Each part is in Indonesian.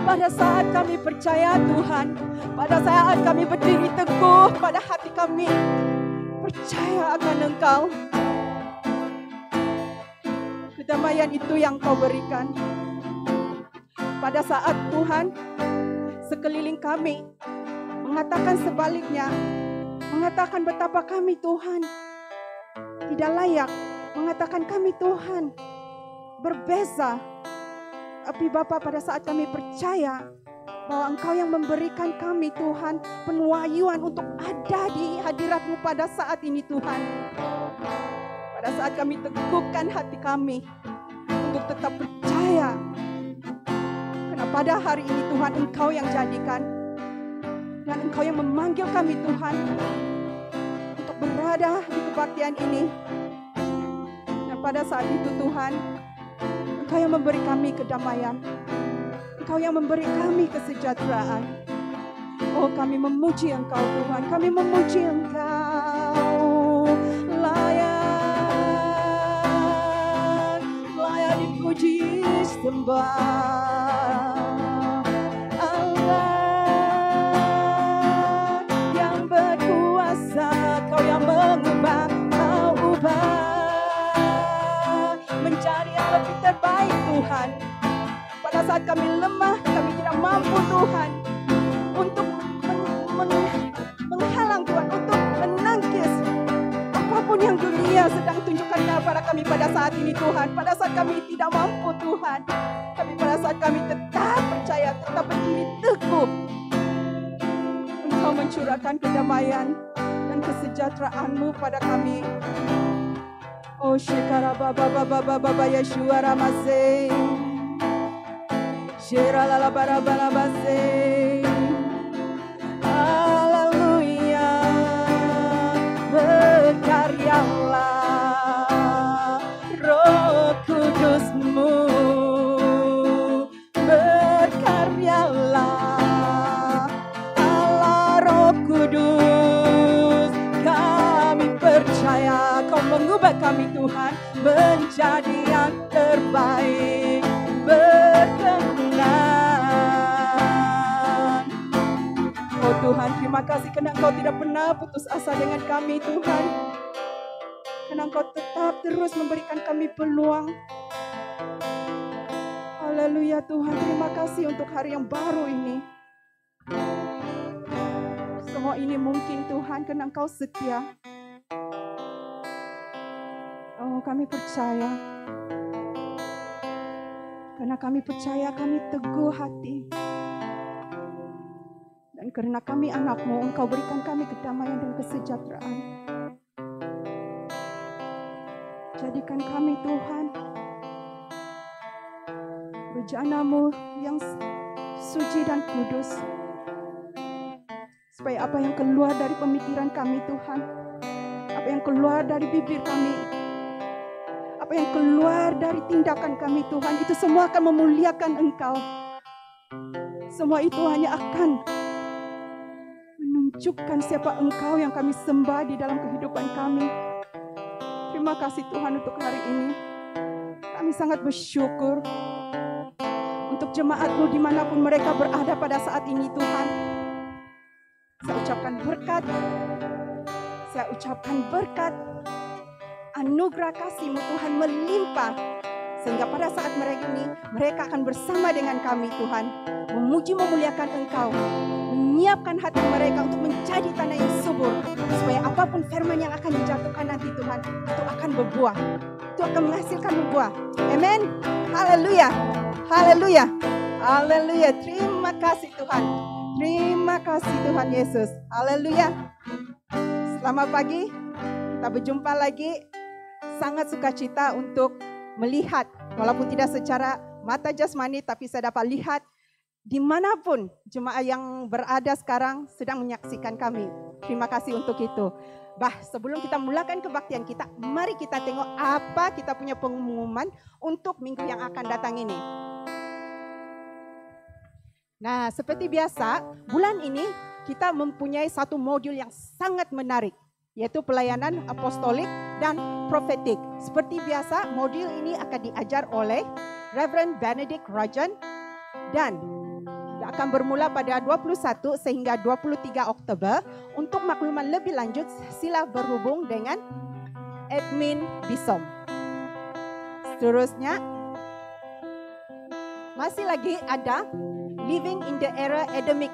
Pada saat kami percaya Tuhan, pada saat kami berdiri teguh pada hati kami, percaya akan Engkau, kedamaian itu yang Kau berikan. Pada saat Tuhan, sekeliling kami mengatakan sebaliknya, mengatakan betapa kami Tuhan tidak layak, mengatakan kami Tuhan berbeza. Tapi Bapa, pada saat kami percaya bahwa Engkau yang memberikan kami Tuhan penuayuan untuk ada di hadirat-Mu pada saat ini Tuhan. Pada saat kami teguhkan hati kami untuk tetap percaya. Karena pada hari ini Tuhan Engkau yang jadikan. Dan Engkau yang memanggil kami Tuhan untuk berada di kebaktian ini. Dan pada saat itu Tuhan, Engkau yang memberi kami kedamaian. Engkau yang memberi kami kesejahteraan. Oh, kami memuji Engkau Tuhan. Kami memuji Engkau. Layak dipuji sembah. Allah yang berkuasa. Kau yang mengubah, Kau ubah menjadi yang lebih terbaik Tuhan. Pada saat kami lemah, kami tidak mampu Tuhan untuk menghalang Tuhan, untuk menangkis apapun yang dunia sedang tunjukkan kepada kami pada saat ini Tuhan. Pada saat kami tidak mampu Tuhan, tapi pada saat kami tetap percaya, tetap berdiri teguh, Engkau mencurahkan kedamaian dan kesejahteraan-Mu pada kami. Oh shikara baba baba baba Yeshua ramase, shira la la bara bara base, haleluya, berkaryalah Roh Kudus-Mu, berkaryalah Allah Roh Kudus, kami percaya Kau mengubah kami Tuhan menjadi yang terbaik, berkenan. Oh Tuhan, terima kasih karena Engkau tidak pernah putus asa dengan kami Tuhan. Karena Engkau tetap terus memberikan kami peluang. Haleluya Tuhan, terima kasih untuk hari yang baru ini. Semua ini mungkin Tuhan karena Engkau setia. Oh, kami percaya. Karena kami percaya, kami teguh hati. Dan karena kami anak-Mu, Engkau berikan kami kedamaian dan kesejahteraan. Jadikan kami Tuhan bejana-Mu yang suci dan kudus. Supaya apa yang keluar dari pemikiran kami Tuhan, apa yang keluar dari bibir kami, apa yang keluar dari tindakan kami Tuhan, itu semua akan memuliakan Engkau. Semua itu hanya akan menunjukkan siapa Engkau yang kami sembah di dalam kehidupan kami. Terima kasih Tuhan untuk hari ini. Kami sangat bersyukur untuk jemaat-Mu dimanapun mereka berada pada saat ini Tuhan. Saya ucapkan berkat. Saya ucapkan berkat. Anugerah kasih-Mu Tuhan melimpah. Sehingga pada saat mereka akan bersama dengan kami Tuhan. Memuji memuliakan Engkau. Menyiapkan hati mereka untuk menjadi tanah yang subur. Supaya apapun firman yang akan dijatuhkan nanti Tuhan, itu akan berbuah. Itu akan menghasilkan berbuah. Amin. Haleluya. Haleluya. Haleluya. Terima kasih Tuhan. Terima kasih Tuhan Yesus. Haleluya. Selamat pagi. Kita berjumpa lagi. Sangat sukacita untuk melihat, walaupun tidak secara mata jasmani, tapi saya dapat lihat dimanapun jemaah yang berada sekarang sedang menyaksikan kami. Terima kasih untuk itu. Sebelum kita mulakan kebaktian kita, mari kita tengok apa kita punya pengumuman untuk minggu yang akan datang ini. Nah, seperti biasa, bulan ini kita mempunyai satu modul yang sangat menarik, yaitu pelayanan apostolik dan profetik. Seperti biasa, modul ini akan diajar oleh Reverend Benedict Rajan dan akan bermula pada 21 sehingga 23 Oktober. Untuk makluman lebih lanjut, sila berhubung dengan admin Bisom. Seterusnya, masih lagi ada Living in the Era Adamic.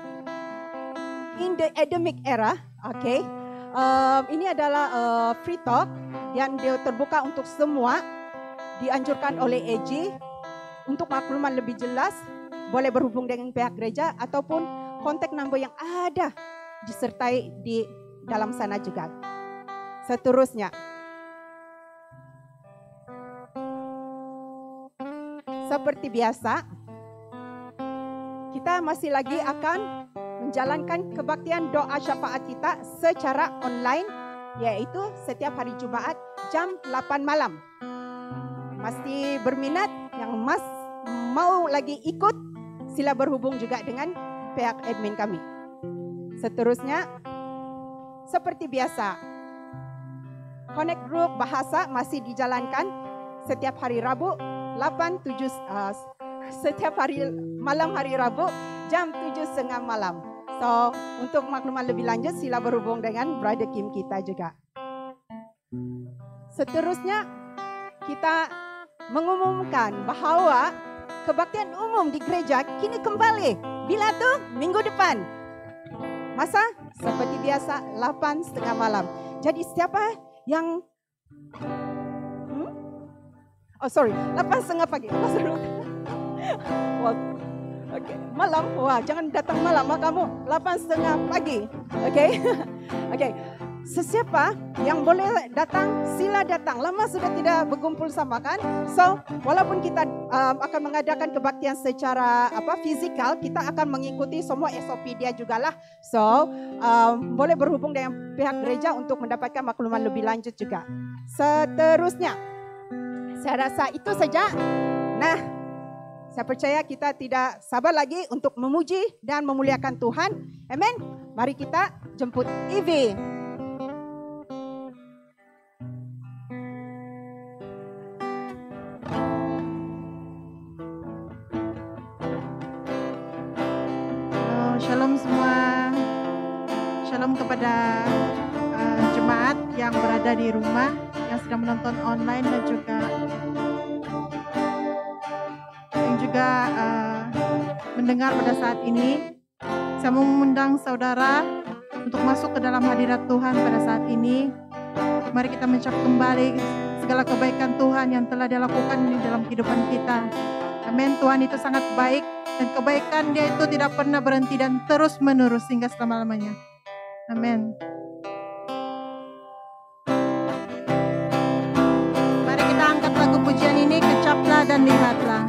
In the Adamic Era, okay. Ini adalah free talk yang terbuka untuk semua, dianjurkan oleh AG. Untuk makluman lebih jelas, boleh berhubung dengan pihak gereja ataupun kontak number yang ada disertai di dalam sana juga. Seterusnya, seperti biasa, kita masih lagi akan menjalankan kebaktian doa syafaat kita secara online, yaitu setiap hari Jumaat jam 8 malam. Masih berminat yang mau lagi ikut, sila berhubung juga dengan pihak admin kami. Seterusnya, seperti biasa, Connect Group bahasa masih dijalankan setiap hari Rabu setiap hari malam hari Rabu jam 7.30 malam. So, untuk makluman lebih lanjut sila berhubung dengan Brother Kim kita juga. Seterusnya, kita mengumumkan bahwa kebaktian umum di gereja kini kembali. Bila tuh? Minggu depan. Masa? Seperti biasa 8.30 malam. Jadi siapa yang 8.30 pagi. Okay. Malam, wah jangan datang malam kamu. 8.30 pagi. Okay. Okay. Sesiapa yang boleh datang, sila datang. Lama sudah tidak berkumpul sama kan? So, walaupun kita akan mengadakan kebaktian secara fizikal, kita akan mengikuti semua SOP dia jugalah. So, boleh berhubung dengan pihak gereja untuk mendapatkan makluman lebih lanjut juga. Seterusnya, saya rasa itu saja. Nah, saya percaya kita tidak sabar lagi untuk memuji dan memuliakan Tuhan. Amin. Mari kita jemput Ivy. Shalom semua. Shalom kepada jemaat yang berada di rumah, yang sedang menonton online dan juga mendengar pada saat ini. Saya mengundang saudara untuk masuk ke dalam hadirat Tuhan pada saat ini. Mari kita mencap kembali segala kebaikan Tuhan yang telah Dia lakukan di dalam kehidupan kita. Amin. Tuhan itu sangat baik dan kebaikan Dia itu tidak pernah berhenti dan terus menerus hingga selama-lamanya. Amin. Mari kita angkat lagu pujian ini, kecaplah dan lihatlah.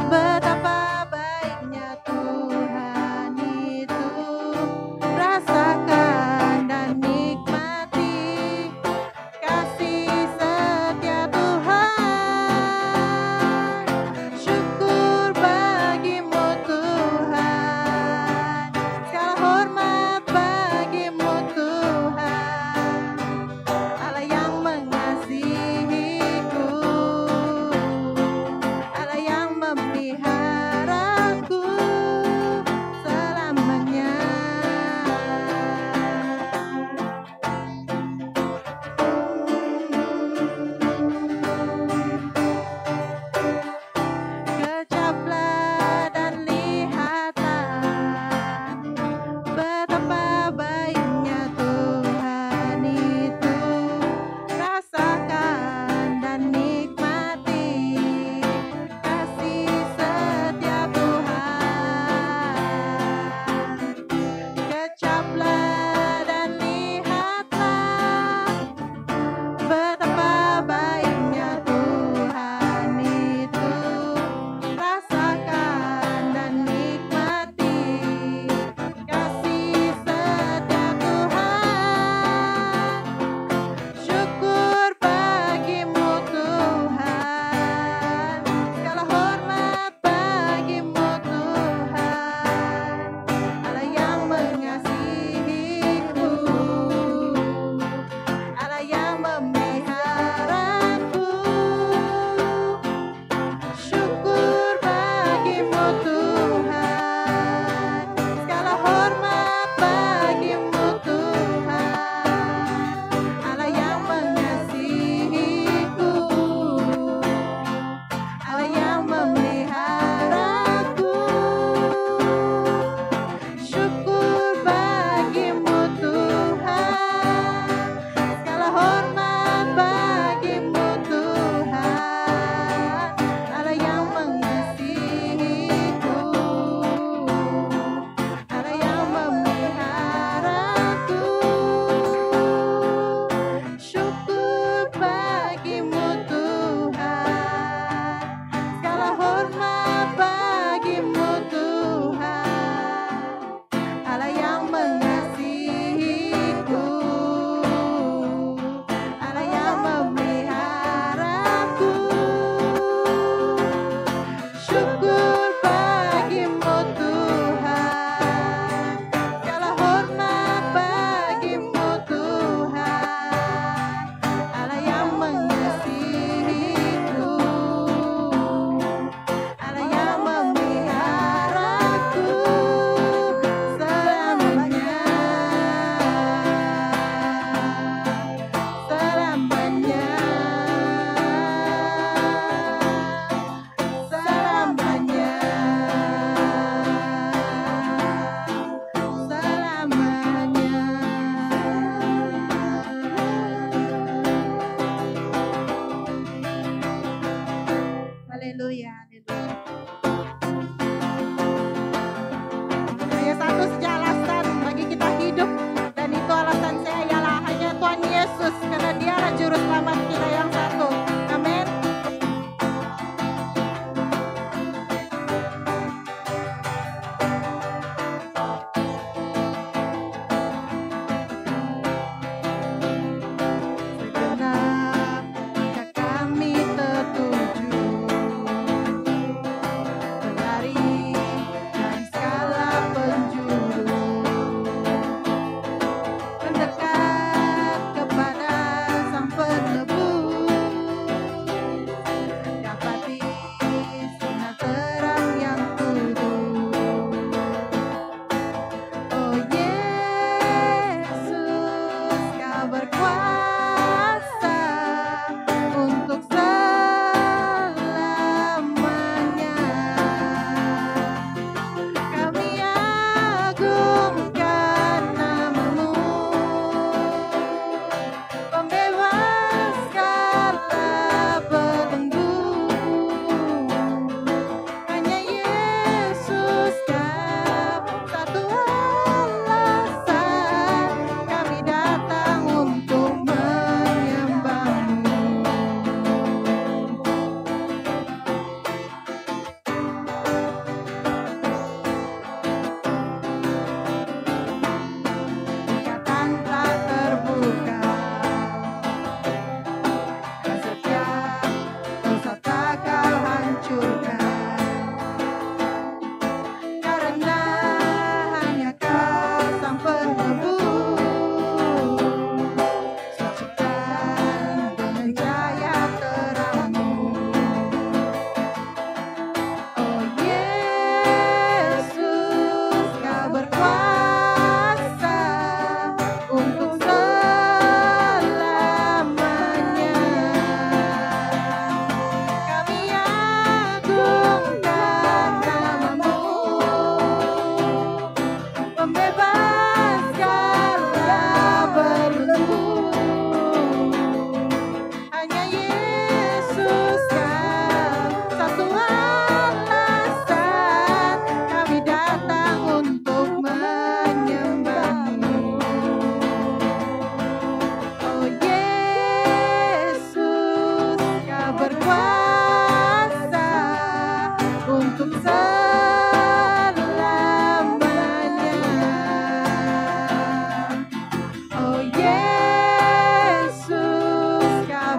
Betapa baiknya Tuhan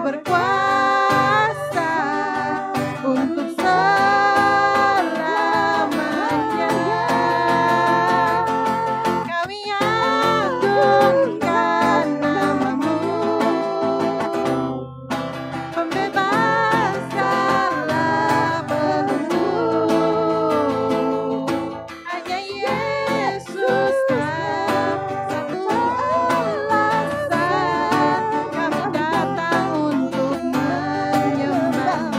berkuasa untuk selamanya. Kami agungkan namamu, pembebas segala belenggu. Hanya Yesus satu alasan kami datang untuk menyembahmu.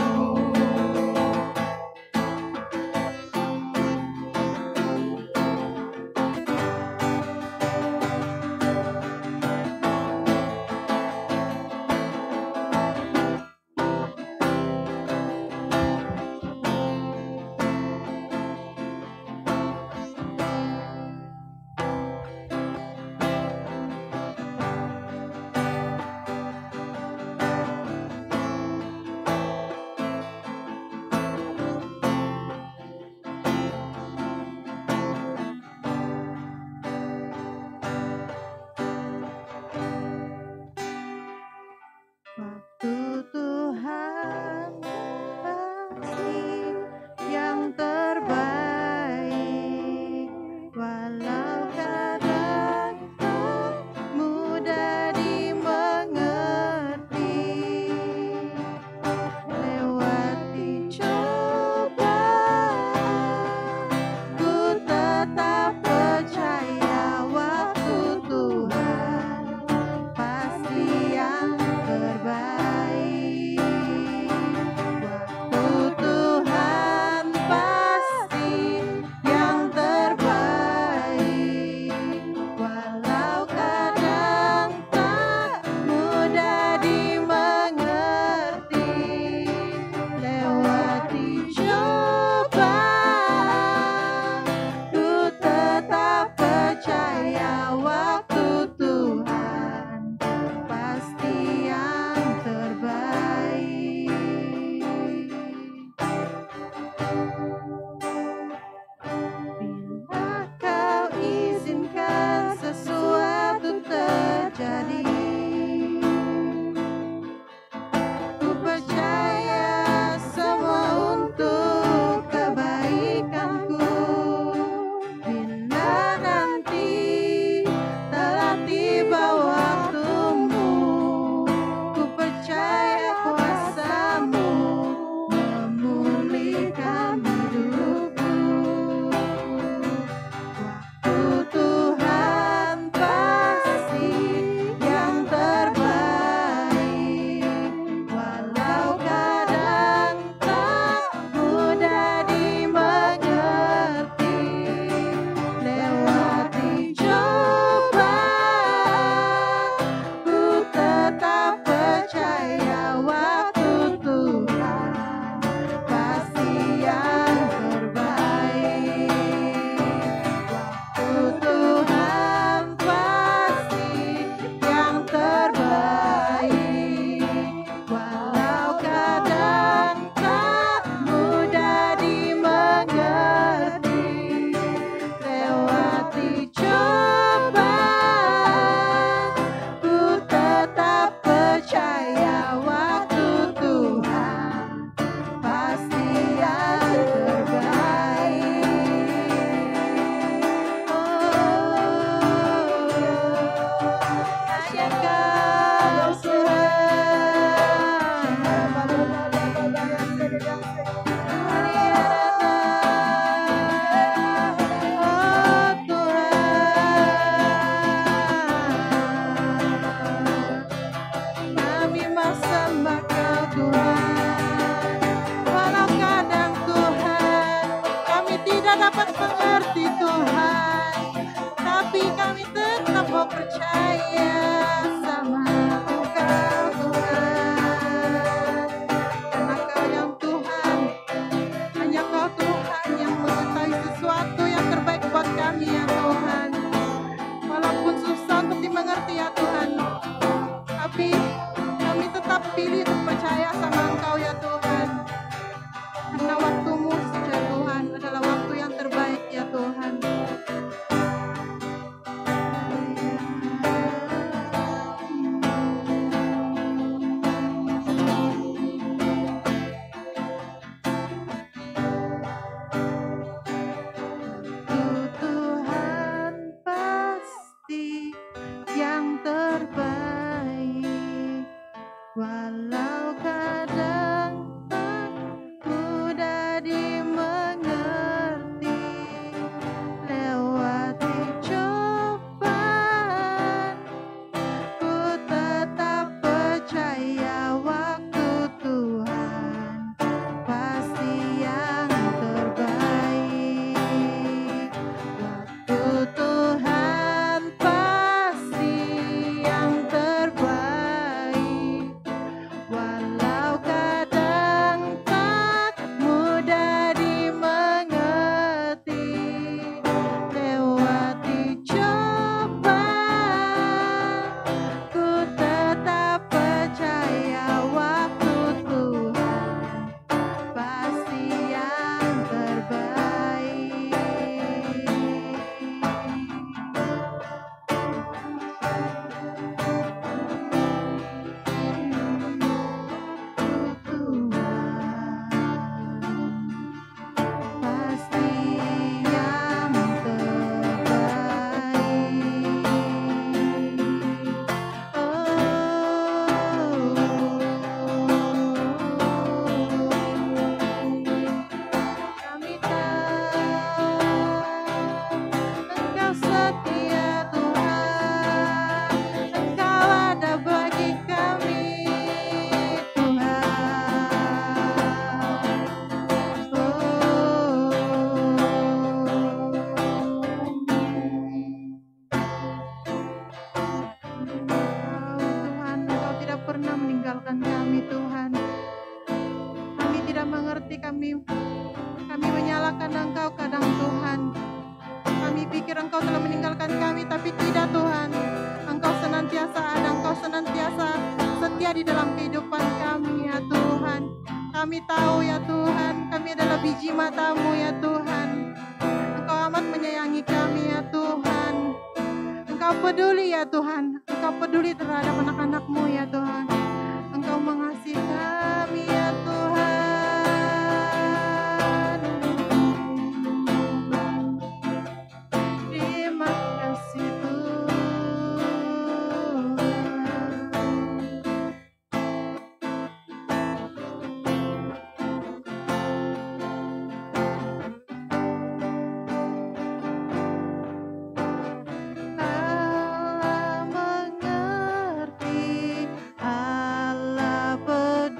Waktu Tuhan pasti yang terbaik, walau kadang tak mudah dimengerti. Lewati cobaan, ku tetap percaya waktu Tuhan pasti yang terbaik. Waktu Tuhan pasti yang terbaik, walau kadang tak mudah dimengerti. Lewati cobaan, ku tetap percaya waktu Tuhan pasti yang terbaik. Bila kau izinkan sesuatu terjadi, ku percaya semua untuk kebaikanku. Bila nanti telah tiba waktumu, ku percaya kuasa-Mu memulihkan hidupku. Waktu Tuhan pasti yang terbaik, walau kadang tak mudah dimengerti. Lewati cobaan, ku tetap percaya waktu Tuhan pasti yang terbaik. Waktu Tuhan pasti yang terbaik, walau kadang tak mudah dimengerti. Lewati cobaan, ku tetap percaya waktu Tuhan pasti yang terbaik. Hanya Kau Tuhan. Oh Tuhan, kami bersembah Kau Tuhan. Walau kadang Tuhan kami tidak dapat mengerti Tuhan, tapi kami tetap mau percaya sama Engkau Tuhan. Karena Kau yang Tuhan, hanya Kau Tuhan yang mengetahui sesuatu yang terbaik buat kami ya Tuhan. Walaupun susah untuk dimengerti ya Tuhan, tapi kami tetap pilih untuk percaya sama Engkau ya Tuhan. Karena waktu-Mu ya Tuhan adalah waktu yang terbaik ya Tuhan. Walau kadang tak mudah dimengerti, lewati cobaan, ku tetap percaya waktu Tuhan pasti yang terbaik. Waktu Tuhan pasti yang terbaik. Walau kadang tak mudah dimengerti, lewati cobaan, ku tetap percaya waktu Tuhan pasti yang terbaik. Pasti yang terbaik. Kami tahu Engkau setia Tuhan, Engkau ada bagi kami Tuhan, Engkau tidak pernah meninggalkan kami Tuhan. Kami tidak mengerti, kami menyalahkan Engkau kadang Tuhan. Kami pikir Engkau telah meninggalkan kami, tapi tidak Tuhan. Engkau senantiasa ada, Engkau senantiasa setia di dalam kehidupan kami ya Tuhan. Kami tahu ya Tuhan, kami adalah biji mata-Mu ya Tuhan. Engkau amat menyayangi kami ya Tuhan. Engkau peduli ya Tuhan. Engkau peduli terhadap anak-anak-Mu ya Tuhan. Engkau mengasihi kami ya Tuhan. Terima kasih Tuhan. Allah mengerti, Allah peduli.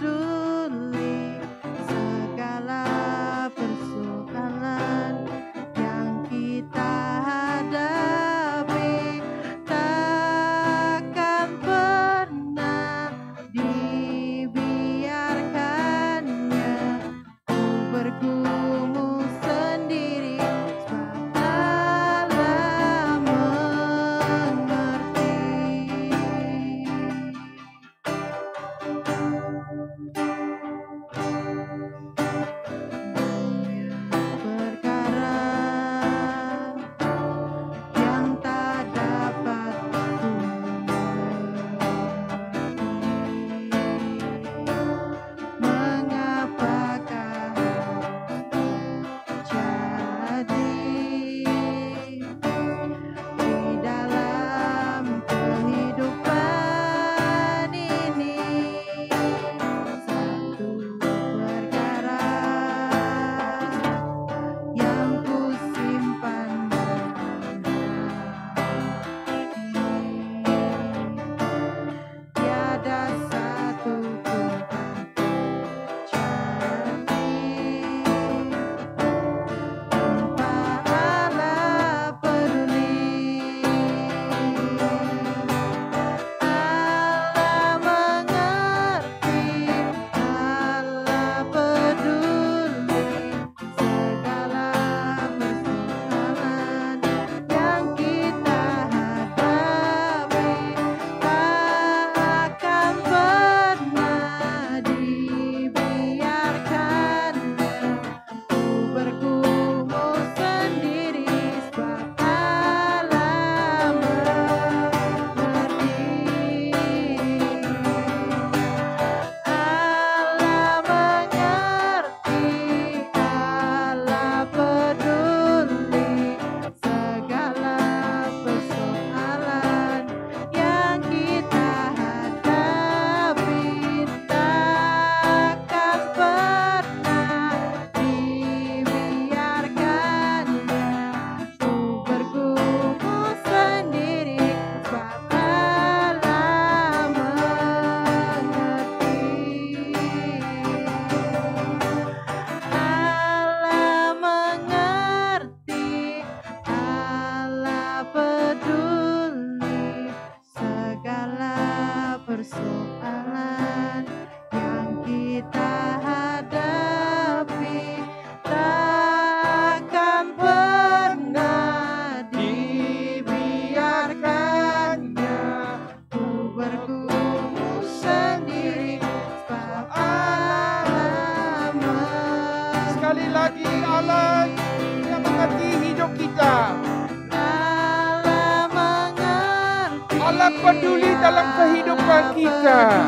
peduli dalam kehidupan kita.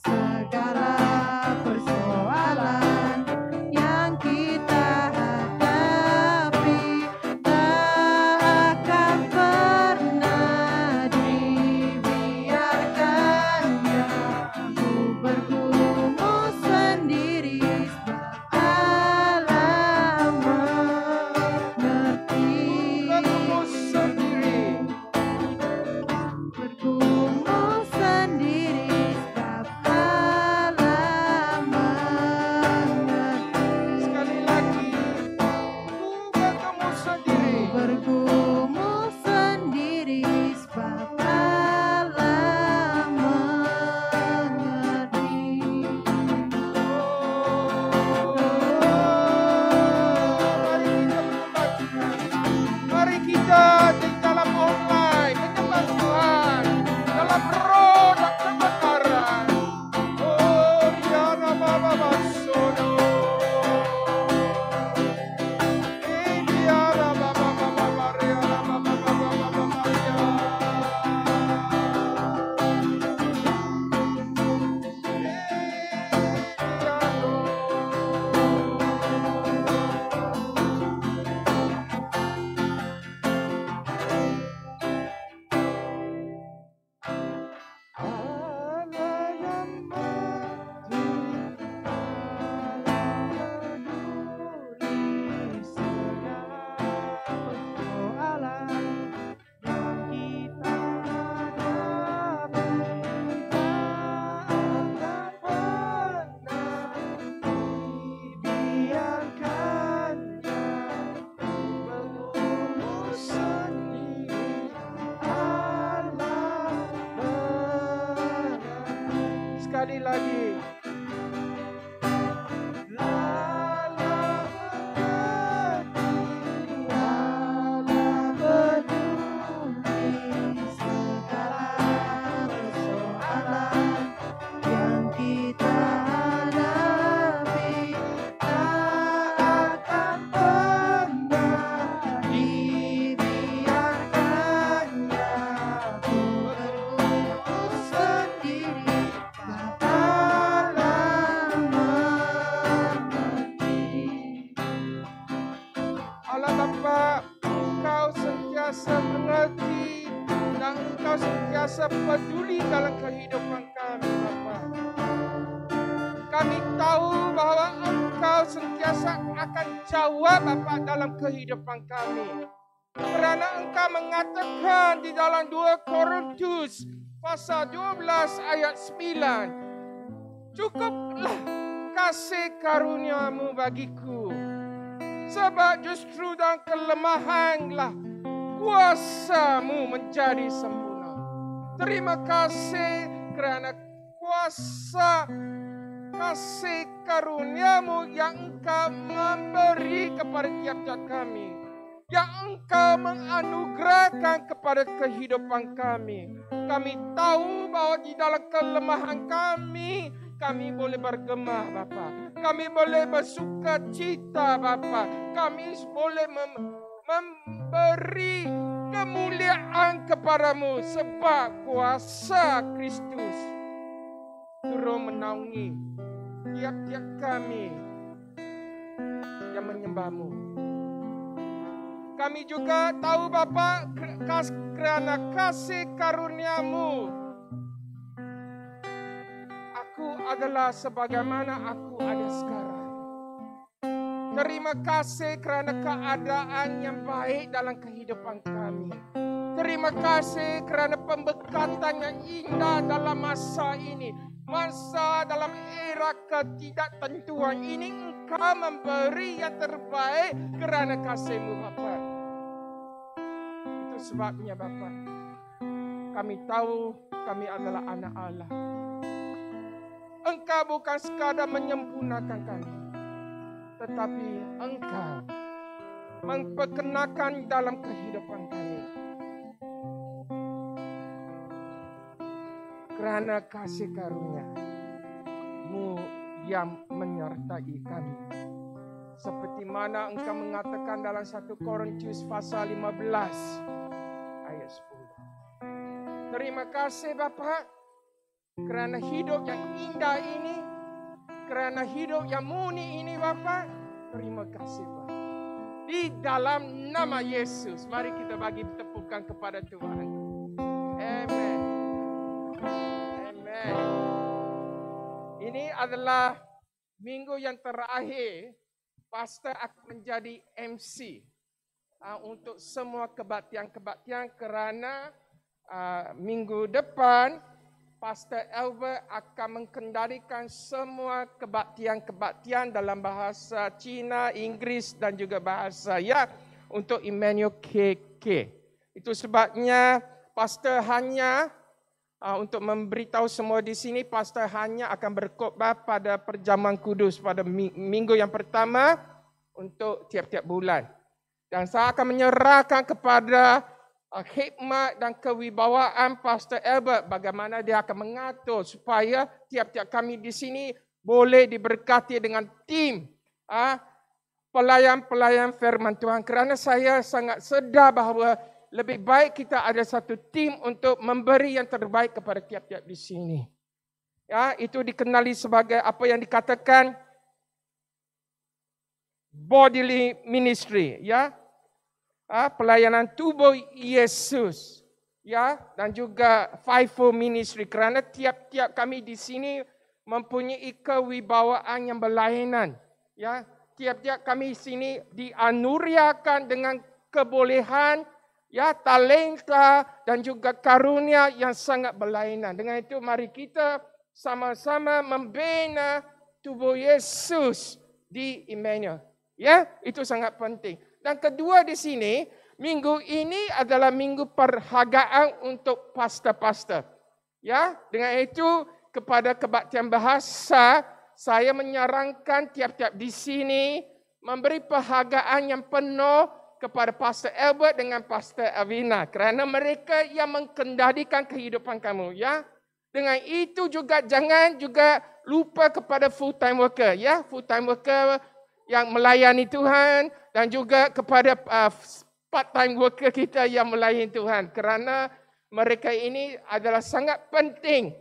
Segala persoalan yang kita hadapi tak akan pernah dibiarkannya. Ku bergumul sendiri sebab Allah mengerti. Bergumul sendiri. Bergumul sendiri sebab Allah mengerti. Sekali lagi, ku bergumul sendiri. Bergumul sendiri sebab Allah mengerti. Mari kita di dalam online menyembah Tuhan dalam roh dan kebenaran. Oh, Riana Baba Basono. Riana Baba Baba Riana Baba Baba Maria. Sekali lagi. Yang kita hadapi tak akan pernah dibiarkannya. Ku bergumul sendiri sebab Allah mengerti. Allah Bapa, Engkau sentiasa mengerti dan Engkau sentiasa peduli dalam kehidupan kami, Bapa. Kami tahu bahwa Engkau sentiasa akan jawab, Bapa, dalam kehidupan kami. Kerana Engkau mengatakan di dalam 2 Korintus pasal 12 ayat 9, cukuplah kasih karuniamu bagiku, sebab justru dalam kelemahanlah kuasamu menjadi sempurna. Terima kasih kerana kuasa kasih karuniamu yang Engkau memberi kepada tiap-tiap kami, yang Engkau menganugerahkan kepada kehidupan kami. Kami tahu bahwa di dalam kelemahan kami boleh bergemah, Bapa. Kami boleh bersuka cita, Bapa. Kami boleh memberi kemuliaan kepadamu sebab kuasa Kristus turun menaungi tiap-tiap kami yang menyembahmu. Kami juga tahu, Bapa, kerana kasih karuniamu, aku adalah sebagaimana aku ada sekarang. Terima kasih kerana keadaan yang baik dalam kehidupan kami. Terima kasih kerana pemberkatan yang indah dalam masa ini. Masa dalam era ketidaktentuan ini, Engkau memberi yang terbaik kerana kasih-Mu, Bapa. Itu sebabnya, Bapa, kami tahu kami adalah anak Allah. Engkau bukan sekadar menyempurnakan kami, tetapi Engkau memperkenakan dalam kehidupan kami. Kerana kasih karunia-Mu yang menyertai kami. Seperti mana Engkau mengatakan dalam 1 Korintus pasal 15 ayat 10. Terima kasih Bapa kerana hidup yang indah ini, kerana hidup yang murni ini Bapa. Terima kasih Bapa. Di dalam nama Yesus, mari kita bagi tepukan kepada Tuhan. Amen. Amen. Ini adalah minggu yang terakhir pastor akan menjadi MC untuk semua kebaktian-kebaktian kerana minggu depan Pastor Albert akan mengendalikan semua kebaktian-kebaktian dalam bahasa Cina, Inggeris dan juga bahasa untuk Emmanuel KK. Itu sebabnya Pastor hanya untuk memberitahu semua di sini, Pastor hanya akan berkhotbah pada perjamuan kudus pada minggu yang pertama untuk tiap-tiap bulan. Dan saya akan menyerahkan kepada hikmat dan kewibawaan Pastor Albert bagaimana dia akan mengatur supaya tiap-tiap kami di sini boleh diberkati dengan tim pelayan-pelayan firman Tuhan. Kerana saya sangat sedar bahawa lebih baik kita ada satu tim untuk memberi yang terbaik kepada tiap-tiap di sini. Ya, itu dikenali sebagai apa yang dikatakan bodily ministry, ya. Pelayanan tubuh Yesus, ya, dan juga fivefold ministry kerana tiap-tiap kami di sini mempunyai kewibawaan yang berlainan, ya. Tiap-tiap kami di sini dianuriakan dengan kebolehan, ya, talenta dan juga karunia yang sangat berlainan. Dengan itu mari kita sama-sama membina tubuh Yesus di Emmanuel. Ya, itu sangat penting. Dan kedua di sini, minggu ini adalah minggu perhargaan untuk pastor-pastor. Ya, dengan itu kepada kebaktian bahasa, saya menyarankan tiap-tiap di sini memberi penghargaan yang penuh kepada Pastor Albert dengan Pastor Avina kerana mereka yang mengendalikan kehidupan kamu, ya. Dengan itu juga jangan juga lupa kepada full time worker, ya, full time worker yang melayani Tuhan dan juga kepada part-time worker kita yang melayani Tuhan kerana mereka ini adalah sangat penting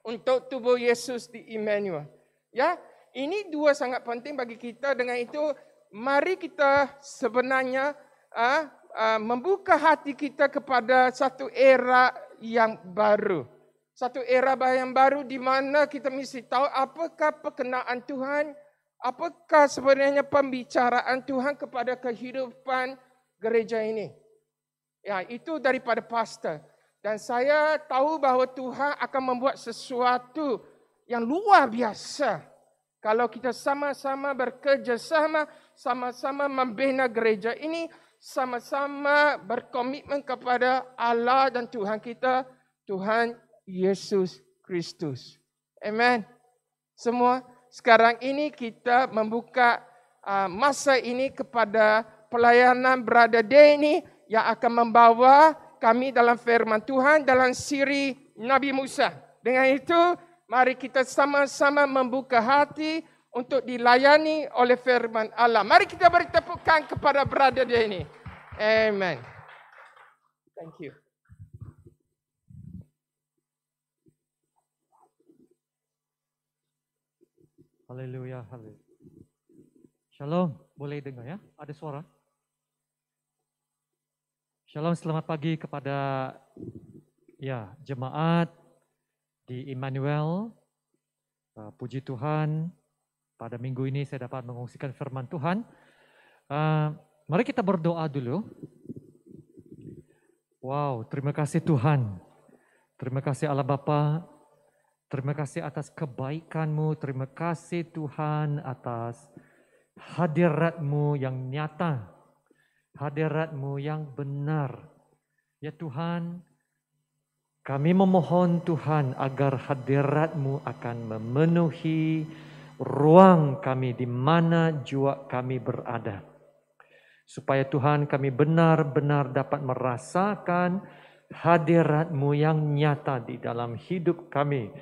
untuk tubuh Yesus di Emmanuel. Ya, ini dua sangat penting bagi kita. Dengan itu mari kita sebenarnya membuka hati kita kepada satu era yang baru. Satu era yang baru di mana kita mesti tahu apakah perkenaan Tuhan, apakah sebenarnya pembicaraan Tuhan kepada kehidupan gereja ini. Ya, itu daripada pastor. Dan saya tahu bahawa Tuhan akan membuat sesuatu yang luar biasa kalau kita sama-sama bekerjasama, sama-sama membina gereja ini, sama-sama berkomitmen kepada Allah dan Tuhan kita, Tuhan Yesus Kristus. Amen. Semua sekarang ini kita membuka masa ini kepada pelayanan Brother Denny yang akan membawa kami dalam firman Tuhan dalam siri Nabi Musa. Dengan itu, mari kita sama-sama membuka hati untuk dilayani oleh firman Allah. Mari kita beri tepukan kepada Brother Denny. Amen. Thank you. Haleluya, haleluya. Shalom, boleh dengar ya? Ada suara? Shalom, selamat pagi kepada jemaat di Emmanuel. Puji Tuhan, pada minggu ini saya dapat mengungsikan firman Tuhan. Mari kita berdoa dulu. Wow, terima kasih Tuhan. Terima kasih Allah Bapa. Terima kasih atas kebaikan-Mu. Terima kasih Tuhan atas hadirat-Mu yang nyata. Hadirat-Mu yang benar. Ya Tuhan, kami memohon Tuhan agar hadirat-Mu akan memenuhi ruang kami di mana jua kami berada. Supaya Tuhan kami benar-benar dapat merasakan hadirat-Mu yang nyata di dalam hidup kami.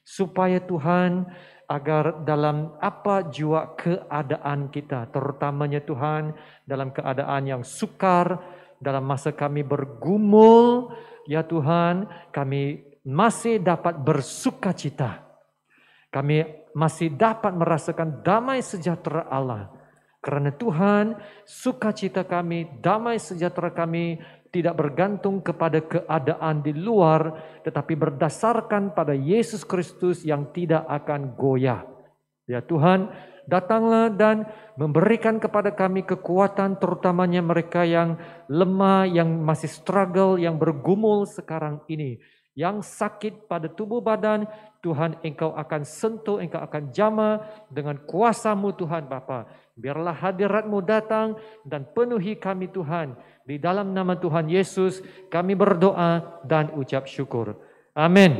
Supaya Tuhan agar dalam apa jua keadaan kita, terutamanya Tuhan dalam keadaan yang sukar, dalam masa kami bergumul, ya Tuhan, kami masih dapat bersukacita. Kami masih dapat merasakan damai sejahtera Allah. Karena Tuhan, sukacita kami, damai sejahtera kami tidak bergantung kepada keadaan di luar, tetapi berdasarkan pada Yesus Kristus yang tidak akan goyah. Ya Tuhan, datanglah dan memberikan kepada kami kekuatan, terutamanya mereka yang lemah, yang masih struggle, yang bergumul sekarang ini. Yang sakit pada tubuh badan, Tuhan Engkau akan sentuh, Engkau akan jamah dengan kuasa-Mu Tuhan Bapa. Biarlah hadirat-Mu datang dan penuhi kami Tuhan. Di dalam nama Tuhan Yesus kami berdoa dan ucap syukur. Amin.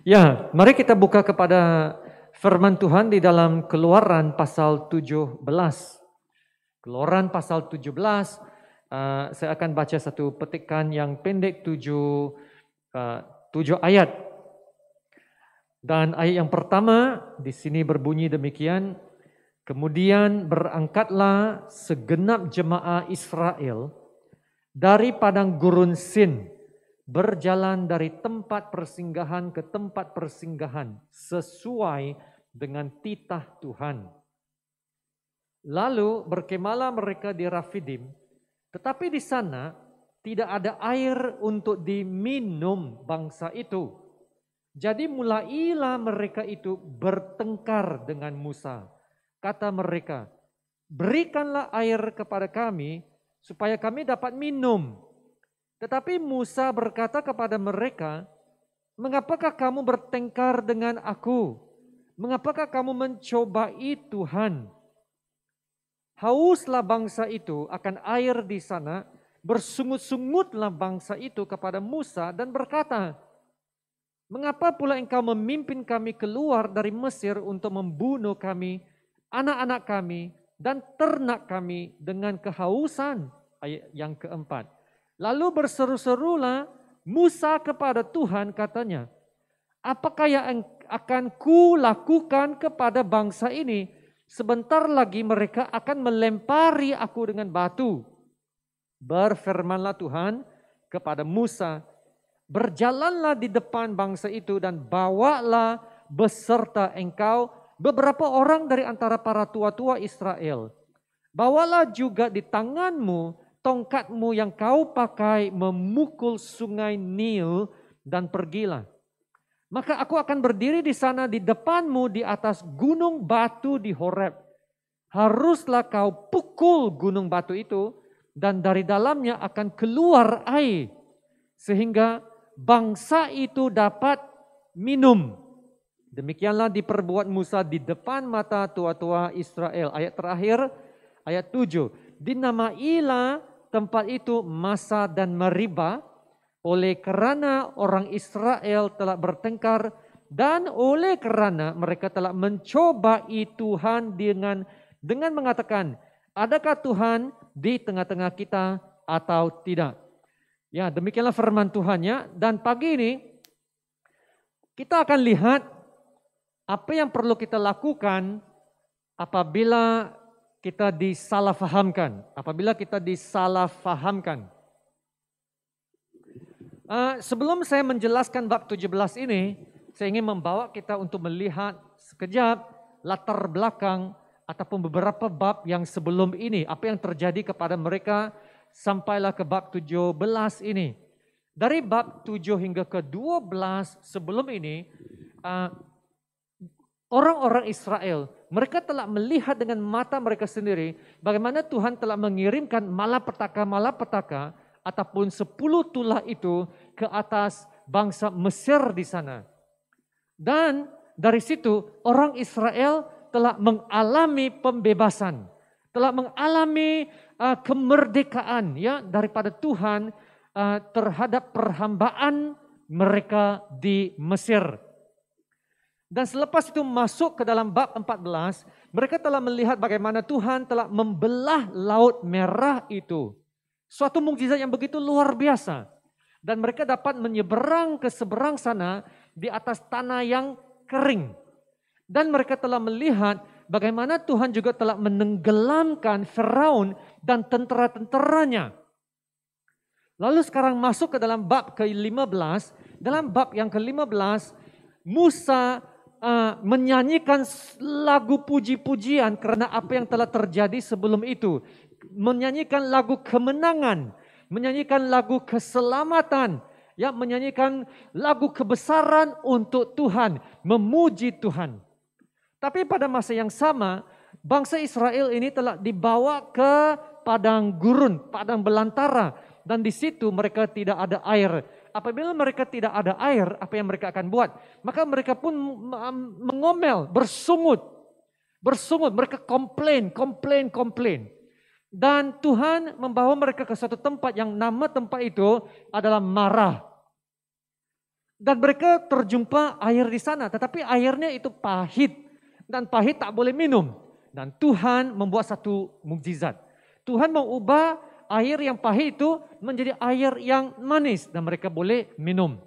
Ya, mari kita buka kepada firman Tuhan di dalam Keluaran pasal 17. Keluaran pasal 17, saya akan baca satu petikan yang pendek 7 ayat. Dan ayat yang pertama di sini berbunyi demikian. Kemudian berangkatlah segenap jemaah Israel dari padang gurun Sin, berjalan dari tempat persinggahan ke tempat persinggahan sesuai dengan titah Tuhan. Lalu berkemalah mereka di Rafidim, tetapi di sana tidak ada air untuk diminum bangsa itu. Jadi mulailah mereka itu bertengkar dengan Musa. Kata mereka, berikanlah air kepada kami supaya kami dapat minum. Tetapi Musa berkata kepada mereka, mengapakah kamu bertengkar dengan aku? Mengapakah kamu mencobai Tuhan? Hauslah bangsa itu akan air di sana, bersungut-sungutlah bangsa itu kepada Musa dan berkata, mengapa pula engkau memimpin kami keluar dari Mesir untuk membunuh kami, anak-anak kami, dan ternak kami dengan kehausan? Ayat yang keempat. Lalu berseru-serulah Musa kepada Tuhan, katanya, apakah yang akan kulakukan kepada bangsa ini? Sebentar lagi mereka akan melempari aku dengan batu. Berfirmanlah Tuhan kepada Musa, berjalanlah di depan bangsa itu dan bawalah beserta engkau beberapa orang dari antara para tua-tua Israel. Bawalah juga di tanganmu tongkatmu yang kau pakai memukul sungai Nil dan pergilah. Maka aku akan berdiri di sana di depanmu di atas gunung batu di Horeb. Haruslah kau pukul gunung batu itu dan dari dalamnya akan keluar air sehingga bangsa itu dapat minum. Demikianlah diperbuat Musa di depan mata tua-tua Israel. Ayat terakhir, ayat 7. Dinamailah tempat itu Masa dan Meriba oleh kerana orang Israel telah bertengkar dan oleh kerana mereka telah mencobai Tuhan dengan mengatakan, adakah Tuhan di tengah-tengah kita atau tidak? Ya, demikianlah firman Tuhannya. Dan pagi ini kita akan lihat apa yang perlu kita lakukan apabila kita disalahfahamkan. Sebelum saya menjelaskan bab 17 ini, saya ingin membawa kita untuk melihat sekejap latar belakang ataupun beberapa bab yang sebelum ini. Apa yang terjadi kepada mereka sampailah ke bab 17 ini. Dari bab 7 hingga ke 12 sebelum ini, orang-orang Israel, mereka telah melihat dengan mata mereka sendiri bagaimana Tuhan telah mengirimkan malapetaka ataupun 10 tulah itu ke atas bangsa Mesir di sana. Dan dari situ orang Israel telah mengalami pembebasan, telah mengalami kemerdekaan ya daripada Tuhan terhadap perhambaan mereka di Mesir. Dan selepas itu masuk ke dalam bab 14, mereka telah melihat bagaimana Tuhan telah membelah Laut Merah itu. Suatu mukjizat yang begitu luar biasa. Dan mereka dapat menyeberang ke seberang sana di atas tanah yang kering. Dan mereka telah melihat bagaimana Tuhan juga telah menenggelamkan Firaun dan tentera-tenteranya. Lalu sekarang masuk ke dalam bab ke-15. Dalam bab yang ke-15, Musa menyanyikan lagu puji-pujian karena apa yang telah terjadi sebelum itu. Menyanyikan lagu kemenangan, menyanyikan lagu keselamatan, ya, menyanyikan lagu kebesaran untuk Tuhan, memuji Tuhan. Tapi pada masa yang sama, bangsa Israel ini telah dibawa ke padang gurun, padang belantara, dan di situ mereka tidak ada air. Apabila mereka tidak ada air, apa yang mereka akan buat? Maka mereka pun mengomel, bersungut. Mereka komplain. Dan Tuhan membawa mereka ke suatu tempat yang nama tempat itu adalah Marah. Dan mereka terjumpa air di sana, tetapi airnya itu pahit. Dan pahit tak boleh minum. Dan Tuhan membuat satu mukjizat. Tuhan mengubah air yang pahit itu menjadi air yang manis dan mereka boleh minum.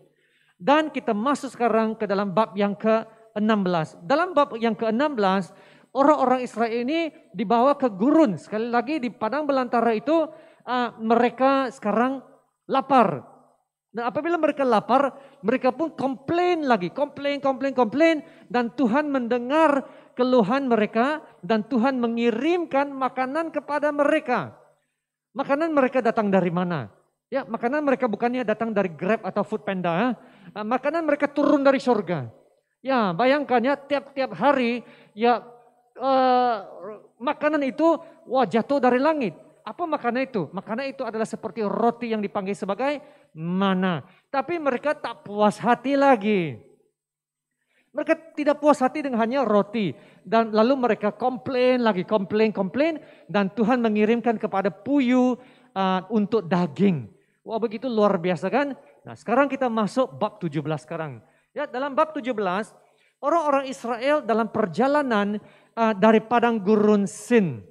Dan kita masuk sekarang ke dalam bab yang ke-16. Dalam bab yang ke-16, orang-orang Israel ini dibawa ke gurun. Sekali lagi di padang belantara itu mereka sekarang lapar. Dan apabila mereka lapar, mereka pun komplain lagi. Komplain. Dan Tuhan mendengar keluhan mereka dan Tuhan mengirimkan makanan kepada mereka. Makanan mereka datang dari mana? Ya, makanan mereka bukannya datang dari Grab atau Foodpanda. Makanan mereka turun dari surga. Ya, bayangkan ya, tiap hari ya makanan itu jatuh dari langit. Apa makanan itu? Makanan itu adalah seperti roti yang dipanggil sebagai mana. Tapi mereka tak puas hati lagi. Mereka tidak puas hati dengan hanya roti. Dan lalu mereka komplain lagi, komplain. Dan Tuhan mengirimkan kepada puyuh untuk daging. Wah, begitu luar biasa kan? Nah, sekarang kita masuk bab 17 sekarang. Ya, dalam bab 17, orang-orang Israel dalam perjalanan dari padang gurun Sin.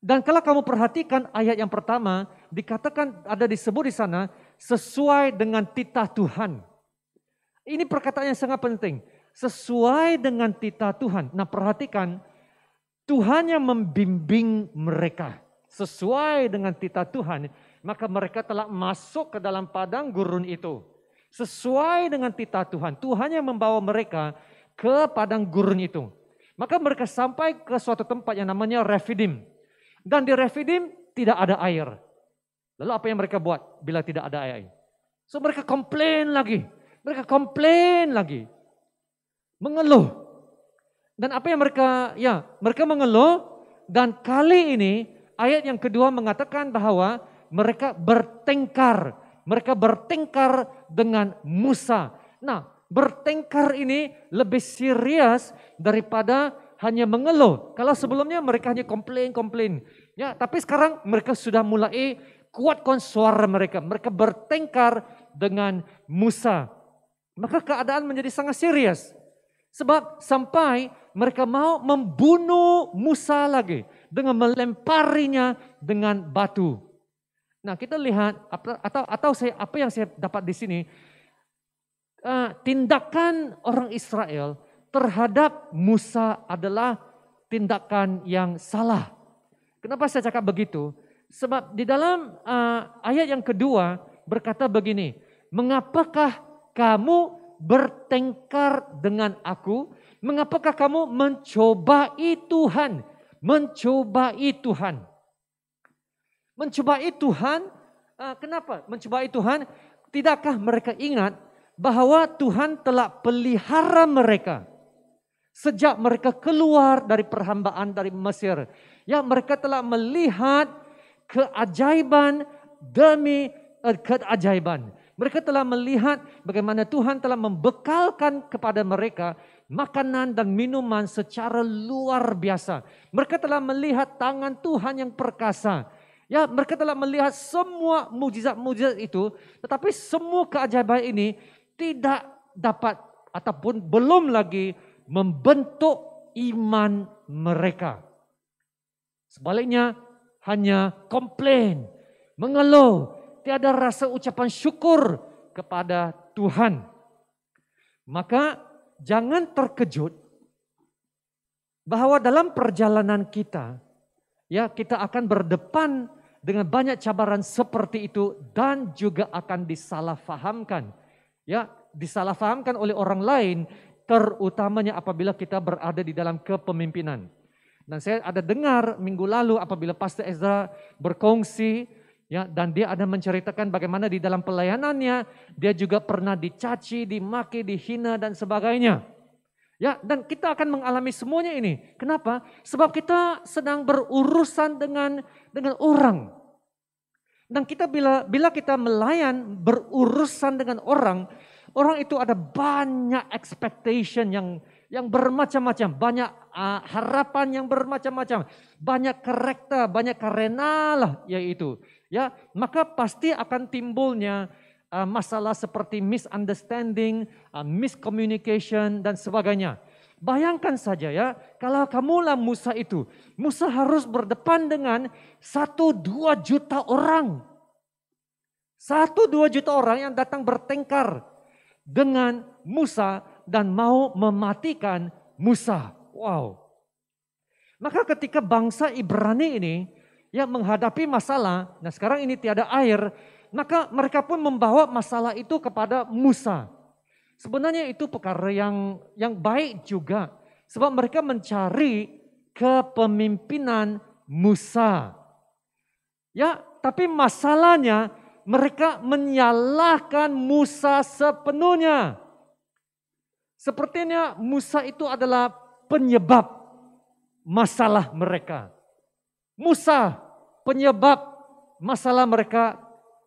Dan kalau kamu perhatikan ayat yang pertama, dikatakan ada disebut di sana, sesuai dengan titah Tuhan. Ini perkataan yang sangat penting. Sesuai dengan titah Tuhan. Nah, perhatikan, Tuhan yang membimbing mereka. Sesuai dengan titah Tuhan, maka mereka telah masuk ke dalam padang gurun itu. Sesuai dengan titah Tuhan. Tuhan yang membawa mereka ke padang gurun itu. Maka mereka sampai ke suatu tempat yang namanya Refidim. Dan di Refidim tidak ada air. Lalu apa yang mereka buat bila tidak ada air? So mereka komplain lagi. Mengeluh. Dan apa yang mereka mengeluh. Dan kali ini ayat yang kedua mengatakan bahwa mereka bertengkar. Mereka bertengkar dengan Musa. Nah, bertengkar ini lebih serius daripada hanya mengeluh. Kalau sebelumnya mereka hanya komplain. Ya, tapi sekarang mereka sudah mulai kuatkan suara mereka. Mereka bertengkar dengan Musa. Maka keadaan menjadi sangat serius. Sebab sampai mereka mau membunuh Musa lagi dengan melemparinya dengan batu. Nah, kita lihat apa yang saya dapat di sini, tindakan orang Israel terhadap Musa adalah tindakan yang salah. Kenapa saya cakap begitu? Sebab di dalam ayat yang kedua berkata begini, mengapakah kamu bertengkar dengan aku? Mengapakah kamu mencobai Tuhan? Mencobai Tuhan, kenapa mencobai Tuhan? Tidakkah mereka ingat bahwa Tuhan telah pelihara mereka sejak mereka keluar dari perhambaan dari Mesir? Ya, mereka telah melihat keajaiban demi keajaiban. Mereka telah melihat bagaimana Tuhan telah membekalkan kepada mereka makanan dan minuman secara luar biasa. Mereka telah melihat tangan Tuhan yang perkasa. Ya, mereka telah melihat semua mujizat-mujizat itu, tetapi semua keajaiban ini tidak dapat ataupun belum lagi membentuk iman mereka. Sebaliknya hanya komplain, mengeluh, tiada rasa ucapan syukur kepada Tuhan. Maka jangan terkejut bahwa dalam perjalanan kita, ya, kita akan berdepan dengan banyak cabaran seperti itu dan juga akan disalahfahamkan. Ya, disalahfahamkan oleh orang lain, terutamanya apabila kita berada di dalam kepemimpinan. Dan saya ada dengar minggu lalu apabila Pastor Ezra berkongsi, ya, dan dia ada menceritakan bagaimana di dalam pelayanannya dia juga pernah dicaci, dimaki, dihina dan sebagainya. Ya, dan kita akan mengalami semuanya ini. Kenapa? Sebab kita sedang berurusan dengan orang. Dan kita bila kita melayan berurusan dengan orang itu ada banyak expectation yang bermacam-macam, banyak harapan yang bermacam-macam, banyak karakter, banyak karena lah yaitu. Ya, maka pasti akan timbulnya masalah seperti misunderstanding, miscommunication dan sebagainya. Bayangkan saja ya, kalau kamulah Musa itu, Musa harus berdepan dengan 1-2 juta orang. 1-2 juta orang yang datang bertengkar dengan Musa dan mau mematikan Musa. Wow. Maka ketika bangsa Ibrani ini ya menghadapi masalah, nah sekarang ini tiada air, maka mereka pun membawa masalah itu kepada Musa. Sebenarnya itu perkara yang baik juga. Sebab mereka mencari kepemimpinan Musa. Ya, tapi masalahnya mereka menyalahkan Musa sepenuhnya. Sepertinya Musa itu adalah penyebab masalah mereka. Musa penyebab masalah mereka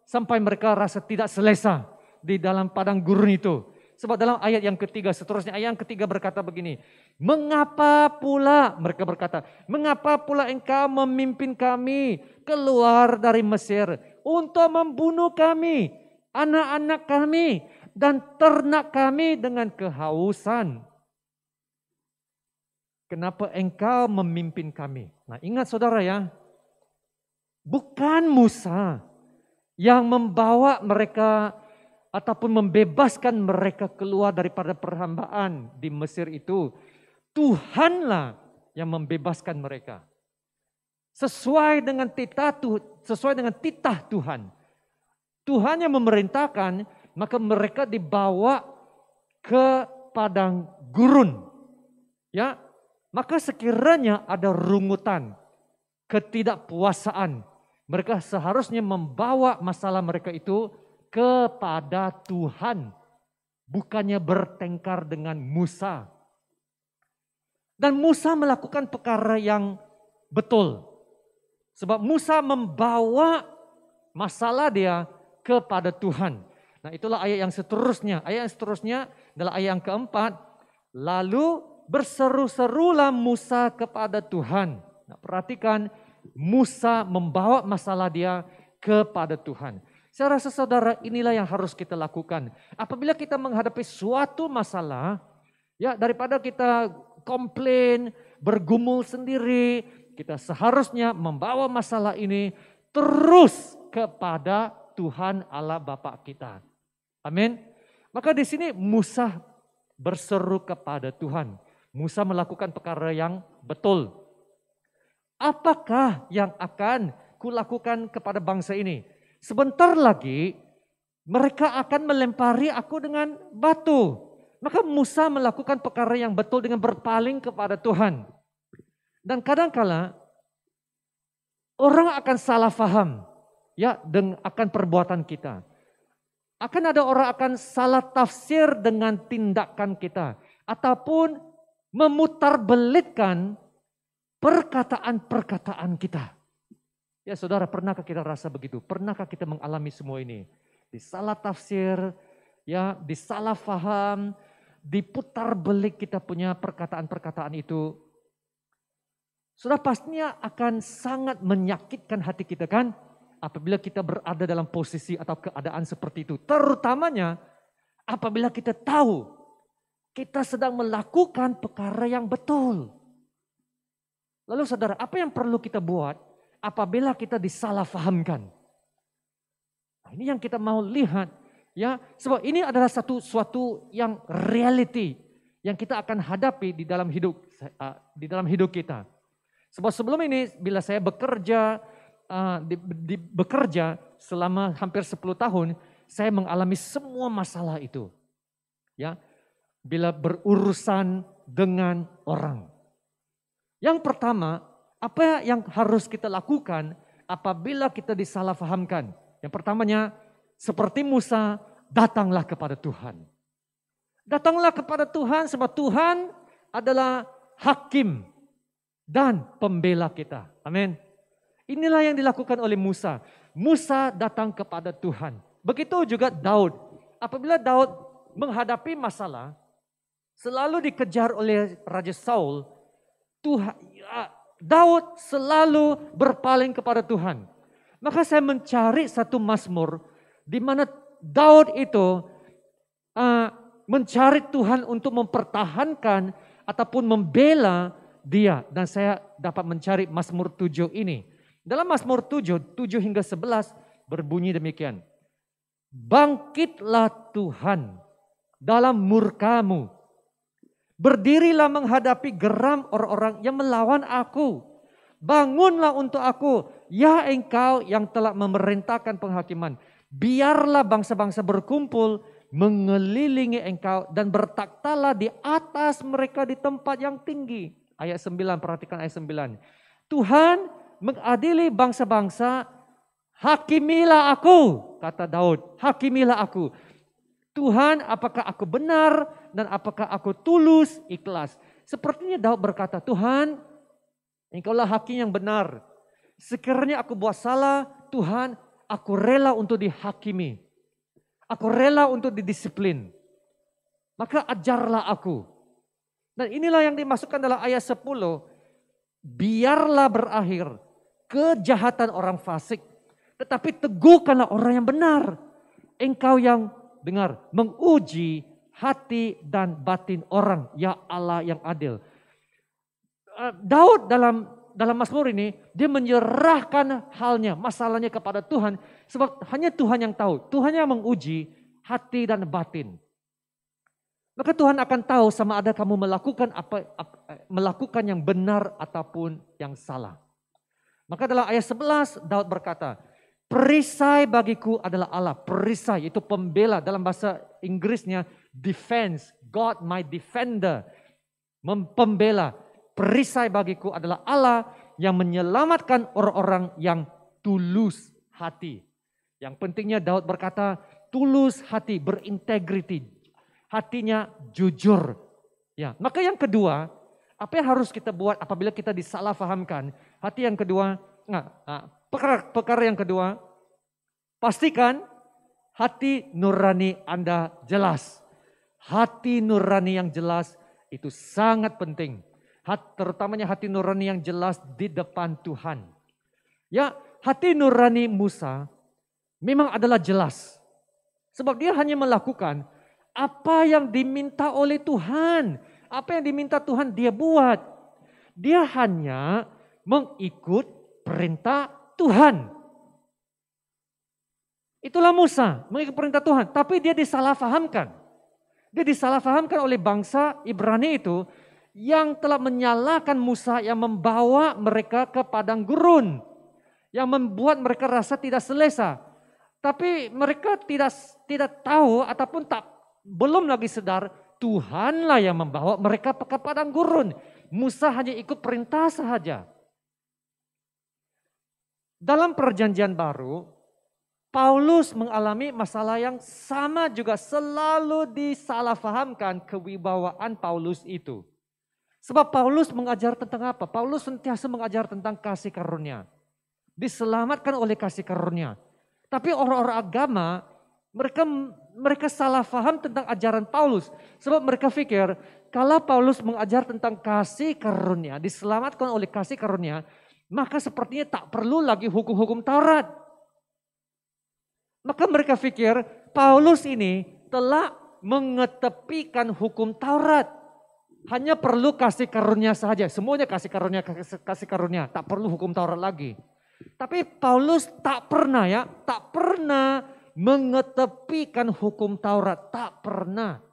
sampai mereka rasa tidak selesa di dalam padang gurun itu. Sebab dalam ayat yang ketiga seterusnya, ayat yang ketiga berkata begini. Mengapa pula, mereka berkata, mengapa pula engkau memimpin kami keluar dari Mesir untuk membunuh kami, anak-anak kami, dan ternak kami dengan kehausan. Kenapa engkau memimpin kami? Nah ingat saudara ya, bukan Musa yang membawa mereka ataupun membebaskan mereka keluar daripada perhambaan di Mesir itu. Tuhanlah yang membebaskan mereka. Sesuai dengan titah Tuhan. Tuhan yang memerintahkan, maka mereka dibawa ke padang gurun. Ya, maka sekiranya ada rungutan, ketidakpuasaan, mereka seharusnya membawa masalah mereka itu kepada Tuhan, bukannya bertengkar dengan Musa. Dan Musa melakukan perkara yang betul. Sebab Musa membawa masalah dia kepada Tuhan. Nah itulah ayat yang seterusnya. Ayat yang seterusnya adalah ayat yang keempat. Lalu berseru-serulah Musa kepada Tuhan. Nah, perhatikan, Musa membawa masalah dia kepada Tuhan. Saya rasa saudara inilah yang harus kita lakukan. Apabila kita menghadapi suatu masalah, ya daripada kita komplain, bergumul sendiri, kita seharusnya membawa masalah ini terus kepada Tuhan Allah Bapa kita. Amin. Maka di sini Musa berseru kepada Tuhan. Musa melakukan perkara yang betul. Apakah yang akan kulakukan kepada bangsa ini? Sebentar lagi mereka akan melempari aku dengan batu. Maka Musa melakukan perkara yang betul dengan berpaling kepada Tuhan. Dan kadangkala orang akan salah faham ya dengan akan perbuatan kita. Akan ada orang akan salah tafsir dengan tindakan kita ataupun memutarbelitkan perkataan-perkataan kita. Ya saudara, pernahkah kita rasa begitu? Pernahkah kita mengalami semua ini? Disalah tafsir, ya, disalah faham, diputar belik kita punya perkataan-perkataan itu. Sudah pastinya akan sangat menyakitkan hati kita kan? Apabila kita berada dalam posisi atau keadaan seperti itu. Terutamanya apabila kita tahu kita sedang melakukan perkara yang betul. Lalu saudara, apa yang perlu kita buat apabila kita disalahfahamkan? Nah, ini yang kita mau lihat ya, sebab ini adalah suatu yang reality yang kita akan hadapi di dalam hidup kita. Sebab sebelum ini bila saya bekerja bekerja selama hampir 10 tahun, saya mengalami semua masalah itu. Ya, bila berurusan dengan orang. Yang pertama, apa yang harus kita lakukan apabila kita disalahfahamkan? Yang pertamanya, seperti Musa, datanglah kepada Tuhan. Datanglah kepada Tuhan sebab Tuhan adalah hakim dan pembela kita. Amin. Inilah yang dilakukan oleh Musa. Musa datang kepada Tuhan. Begitu juga Daud. Apabila Daud menghadapi masalah, selalu dikejar oleh Raja Saul, Daud selalu berpaling kepada Tuhan. Maka saya mencari satu mazmur di mana Daud itu mencari Tuhan untuk mempertahankan ataupun membela dia. Dan saya dapat mencari Mazmur 7 ini. Dalam Mazmur 7 hingga 11 berbunyi demikian. Bangkitlah Tuhan dalam murka-Mu. Berdirilah menghadapi geram orang-orang yang melawan aku. Bangunlah untuk aku, ya Engkau yang telah memerintahkan penghakiman. Biarlah bangsa-bangsa berkumpul mengelilingi Engkau dan bertakhtalah di atas mereka di tempat yang tinggi. Ayat 9, perhatikan ayat 9. Tuhan mengadili bangsa-bangsa, hakimilah aku, kata Daud, hakimilah aku. Tuhan, apakah aku benar dan apakah aku tulus, ikhlas. Sepertinya Daud berkata, Tuhan, Engkaulah hakim yang benar. Sekiranya aku buat salah, Tuhan, aku rela untuk dihakimi. Aku rela untuk didisiplin. Maka ajarlah aku. Dan inilah yang dimasukkan dalam ayat 10. Biarlah berakhir kejahatan orang fasik. Tetapi teguhkanlah orang yang benar. Engkau yang dengar, menguji hati dan batin orang. Ya Allah yang adil. Daud dalam Mazmur ini, dia menyerahkan halnya, masalahnya kepada Tuhan. Sebab hanya Tuhan yang tahu. Tuhan yang menguji hati dan batin. Maka Tuhan akan tahu sama ada kamu melakukan yang benar ataupun yang salah. Maka dalam ayat 11 Daud berkata, perisai bagiku adalah Allah. Perisai itu pembela, dalam bahasa Inggrisnya defense. God my defender. Pembela. Perisai bagiku adalah Allah yang menyelamatkan orang-orang yang tulus hati. Yang pentingnya Daud berkata tulus hati, berintegriti, hatinya jujur. Ya, maka yang kedua, apa yang harus kita buat apabila kita disalahfahamkan? Hati yang kedua, perkara yang kedua, pastikan hati nurani Anda jelas. Hati nurani yang jelas itu sangat penting. Terutamanya hati nurani yang jelas di depan Tuhan. Ya, hati nurani Musa memang adalah jelas. Sebab dia hanya melakukan apa yang diminta oleh Tuhan. Apa yang diminta Tuhan dia buat. Dia hanya mengikut perintah Tuhan. Itulah Musa, mengikut perintah Tuhan. Tapi dia disalahfahamkan. Dia disalahfahamkan oleh bangsa Ibrani itu yang telah menyalahkan Musa, yang membawa mereka ke padang gurun, yang membuat mereka rasa tidak selesa. Tapi mereka tidak tahu ataupun belum lagi sadar Tuhanlah yang membawa mereka ke padang gurun. Musa hanya ikut perintah sahaja. Dalam perjanjian baru, Paulus mengalami masalah yang sama juga, selalu disalahfahamkan kewibawaan Paulus itu. Sebab Paulus mengajar tentang apa? Paulus sentiasa mengajar tentang kasih karunia. Diselamatkan oleh kasih karunia. Tapi orang-orang agama, mereka salah faham tentang ajaran Paulus. Sebab mereka pikir, kalau Paulus mengajar tentang kasih karunia, diselamatkan oleh kasih karunia, maka sepertinya tak perlu lagi hukum-hukum Taurat. Maka mereka pikir, Paulus ini telah mengetepikan hukum Taurat. Hanya perlu kasih karunia saja. Semuanya kasih karunia. Tak perlu hukum Taurat lagi. Tapi Paulus tak pernah mengetepikan hukum Taurat. Tak pernah.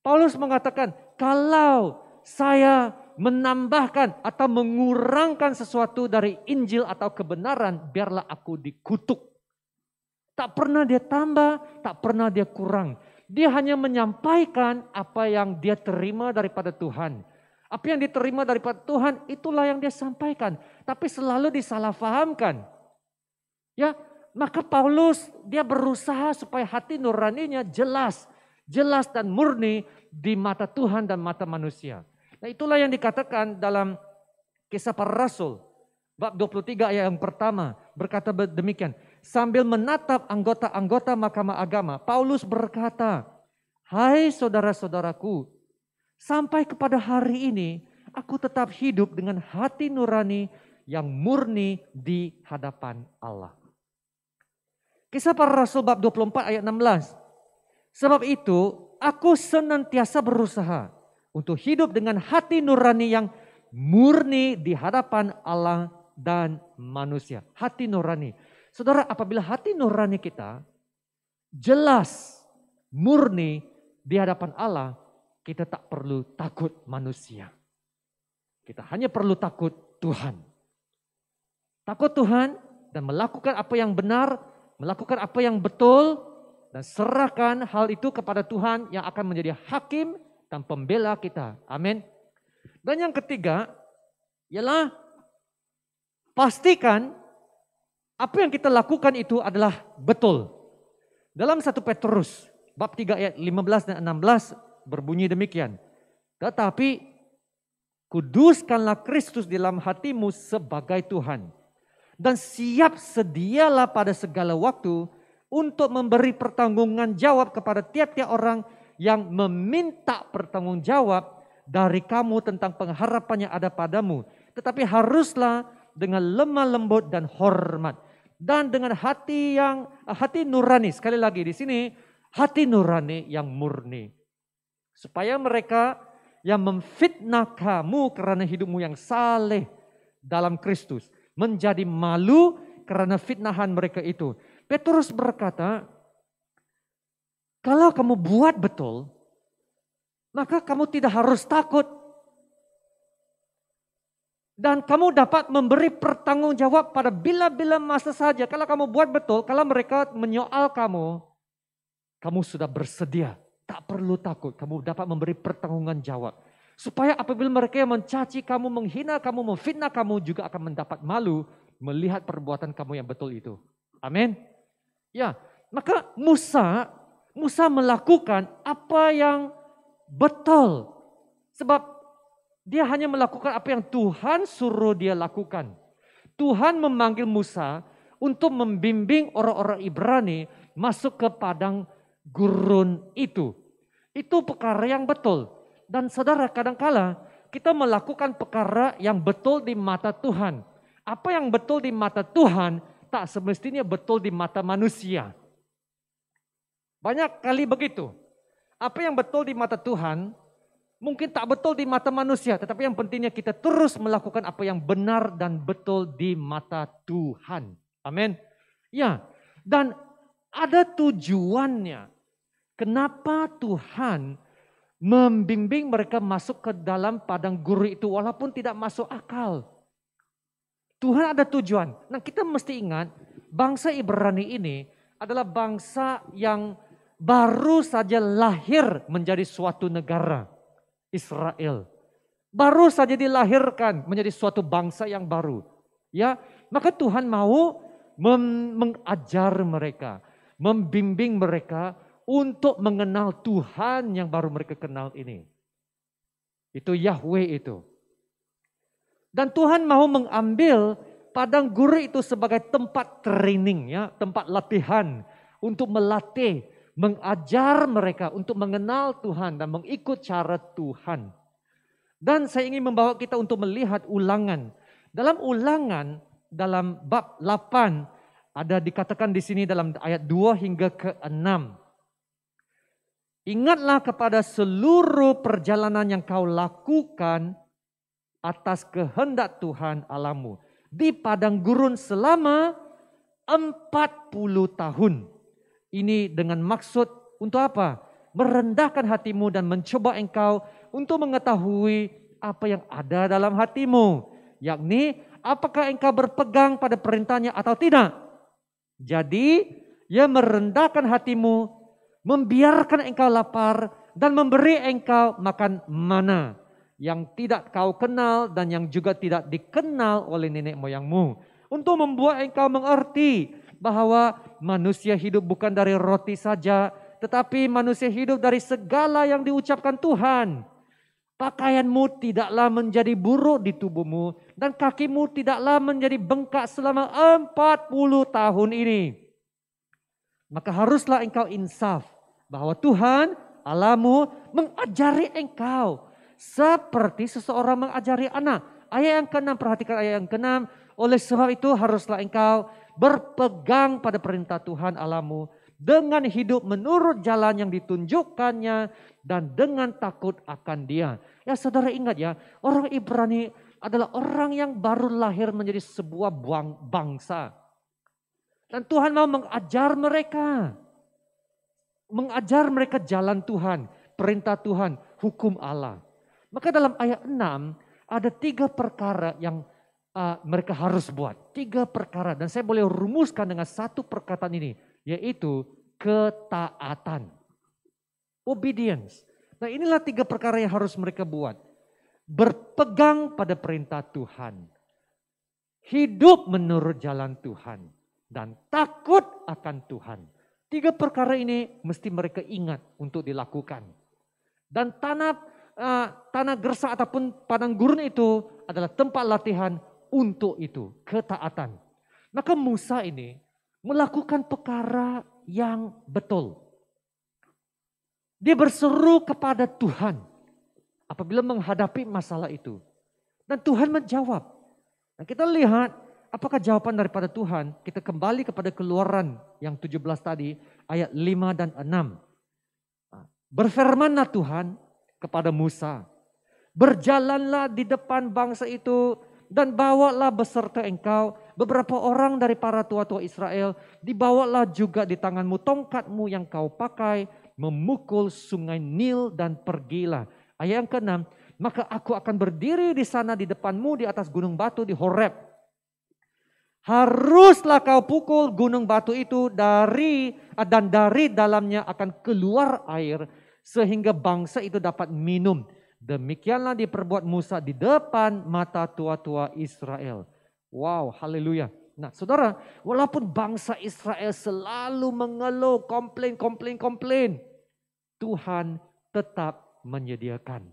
Paulus mengatakan, kalau saya menambahkan atau mengurangkan sesuatu dari Injil atau kebenaran, biarlah aku dikutuk. Tak pernah dia tambah, tak pernah dia kurang. Dia hanya menyampaikan apa yang dia terima daripada Tuhan. Apa yang diterima daripada Tuhan, itulah yang dia sampaikan. Tapi selalu disalahfahamkan. Ya, maka Paulus dia berusaha supaya hati nuraninya jelas dan murni di mata Tuhan dan mata manusia. Nah, itulah yang dikatakan dalam Kisah Para Rasul bab 23 ayat yang pertama berkata demikian. Sambil menatap anggota-anggota Mahkamah Agama, Paulus berkata, "Hai saudara-saudaraku, sampai kepada hari ini aku tetap hidup dengan hati nurani yang murni di hadapan Allah." Kisah Para Rasul bab 24 ayat 16. Sebab itu aku senantiasa berusaha untuk hidup dengan hati nurani yang murni di hadapan Allah dan manusia. Hati nurani. Saudara, apabila hati nurani kita jelas, murni di hadapan Allah, kita tak perlu takut manusia. Kita hanya perlu takut Tuhan. Takut Tuhan dan melakukan apa yang benar, melakukan apa yang betul, dan serahkan hal itu kepada Tuhan yang akan menjadi hakim dan pembela kita. Amin. Dan yang ketiga, ialah pastikan apa yang kita lakukan itu adalah betul. Dalam 1 Petrus bab 3 ayat 15 dan 16 berbunyi demikian. Tetapi kuduskanlah Kristus di dalam hatimu sebagai Tuhan. Dan siap sedialah pada segala waktu untuk memberi pertanggungan jawab kepada tiap-tiap orang yang meminta pertanggung jawab dari kamu tentang pengharapan yang ada padamu. Tetapi haruslah dengan lemah lembut dan hormat. Dan dengan hati nurani, sekali lagi di sini hati nurani yang murni. Supaya mereka yang memfitnah kamu karena hidupmu yang saleh dalam Kristus menjadi malu karena fitnahan mereka itu. Petrus berkata, kalau kamu buat betul, maka kamu tidak harus takut. Dan kamu dapat memberi pertanggungjawab pada bila-bila masa saja. Kalau kamu buat betul, kalau mereka menyoal kamu sudah bersedia. Tak perlu takut, kamu dapat memberi pertanggungan jawab. Supaya apabila mereka yang mencaci kamu, menghina kamu, memfitnah kamu juga akan mendapat malu melihat perbuatan kamu yang betul itu. Amin. Ya, maka Musa melakukan apa yang betul. Sebab dia hanya melakukan apa yang Tuhan suruh dia lakukan. Tuhan memanggil Musa untuk membimbing orang-orang Ibrani masuk ke padang gurun itu. Itu perkara yang betul. Dan saudara, kadangkala kita melakukan perkara yang betul di mata Tuhan. Apa yang betul di mata Tuhan tak semestinya betul di mata manusia. Banyak kali begitu. Apa yang betul di mata Tuhan mungkin tak betul di mata manusia, tetapi yang pentingnya kita terus melakukan apa yang benar dan betul di mata Tuhan. Amin. Ya, dan ada tujuannya. Kenapa Tuhan membimbing mereka masuk ke dalam padang gurun itu walaupun tidak masuk akal. Tuhan ada tujuan. Nah, kita mesti ingat bangsa Ibrani ini adalah bangsa yang baru saja lahir menjadi suatu negara. Israel. Baru saja dilahirkan menjadi suatu bangsa yang baru. Ya, maka Tuhan mau mengajar mereka, membimbing mereka untuk mengenal Tuhan yang baru mereka kenal ini. Itu Yahweh itu. Dan Tuhan mau mengambil padang gurun itu sebagai tempat training, ya, tempat latihan untuk melatih, mengajar mereka untuk mengenal Tuhan dan mengikut cara Tuhan. Dan saya ingin membawa kita untuk melihat Ulangan. Dalam Ulangan, dalam bab 8, ada dikatakan di sini dalam ayat 2 hingga ke 6. Ingatlah kepada seluruh perjalanan yang kau lakukan atas kehendak Tuhan Allahmu di padang gurun selama 40 tahun. Ini dengan maksud untuk apa? Merendahkan hatimu dan mencoba engkau untuk mengetahui apa yang ada dalam hatimu. Yakni apakah engkau berpegang pada perintahnya atau tidak. Jadi ia merendahkan hatimu, membiarkan engkau lapar dan memberi engkau makan mana yang tidak kau kenal dan yang juga tidak dikenal oleh nenek moyangmu. Untuk membuat engkau mengerti bahwa manusia hidup bukan dari roti saja, tetapi manusia hidup dari segala yang diucapkan Tuhan. Pakaianmu tidaklah menjadi buruk di tubuhmu dan kakimu tidaklah menjadi bengkak selama 40 tahun ini. Maka haruslah engkau insaf bahwa Tuhan Allahmu mengajari engkau seperti seseorang mengajari anak. Ayat yang ke-6, perhatikan ayat yang ke-6. Oleh sebab itu haruslah engkau berpegang pada perintah Tuhan Allahmu dengan hidup menurut jalan yang ditunjukkannya dan dengan takut akan Dia. Ya saudara ingat ya, orang Ibrani adalah orang yang baru lahir menjadi sebuah bangsa. Dan Tuhan mau mengajar mereka. Mengajar mereka jalan Tuhan, perintah Tuhan, hukum Allah. Maka dalam ayat 6 ada 3 perkara yang mereka harus buat. 3 perkara dan saya boleh rumuskan dengan 1 perkataan ini. Yaitu ketaatan. Obedience. Nah inilah 3 perkara yang harus mereka buat. Berpegang pada perintah Tuhan. Hidup menurut jalan Tuhan. Dan takut akan Tuhan. 3 perkara ini mesti mereka ingat untuk dilakukan. Dan tanah gersa ataupun padang gurun itu adalah tempat latihan untuk itu. Ketaatan. Maka Musa ini melakukan perkara yang betul. Dia berseru kepada Tuhan apabila menghadapi masalah itu. Dan Tuhan menjawab. Nah, kita lihat apakah jawaban daripada Tuhan. Kita kembali kepada Keluaran yang 17 tadi ayat 5 dan 6. Berfirmanlah Tuhan kepada Musa. Berjalanlah di depan bangsa itu dan bawalah beserta engkau beberapa orang dari para tua-tua Israel. Dibawalah juga di tanganmu tongkatmu yang kau pakai memukul sungai Nil dan pergilah. Ayat yang ke-6, maka aku akan berdiri di sana di depanmu di atas gunung batu di Horeb. Haruslah kau pukul gunung batu itu dan dari dalamnya akan keluar air sehingga bangsa itu dapat minum. Demikianlah diperbuat Musa di depan mata tua-tua Israel. Wow, haleluya. Nah saudara, walaupun bangsa Israel selalu mengeluh, komplain, Tuhan tetap menyediakan.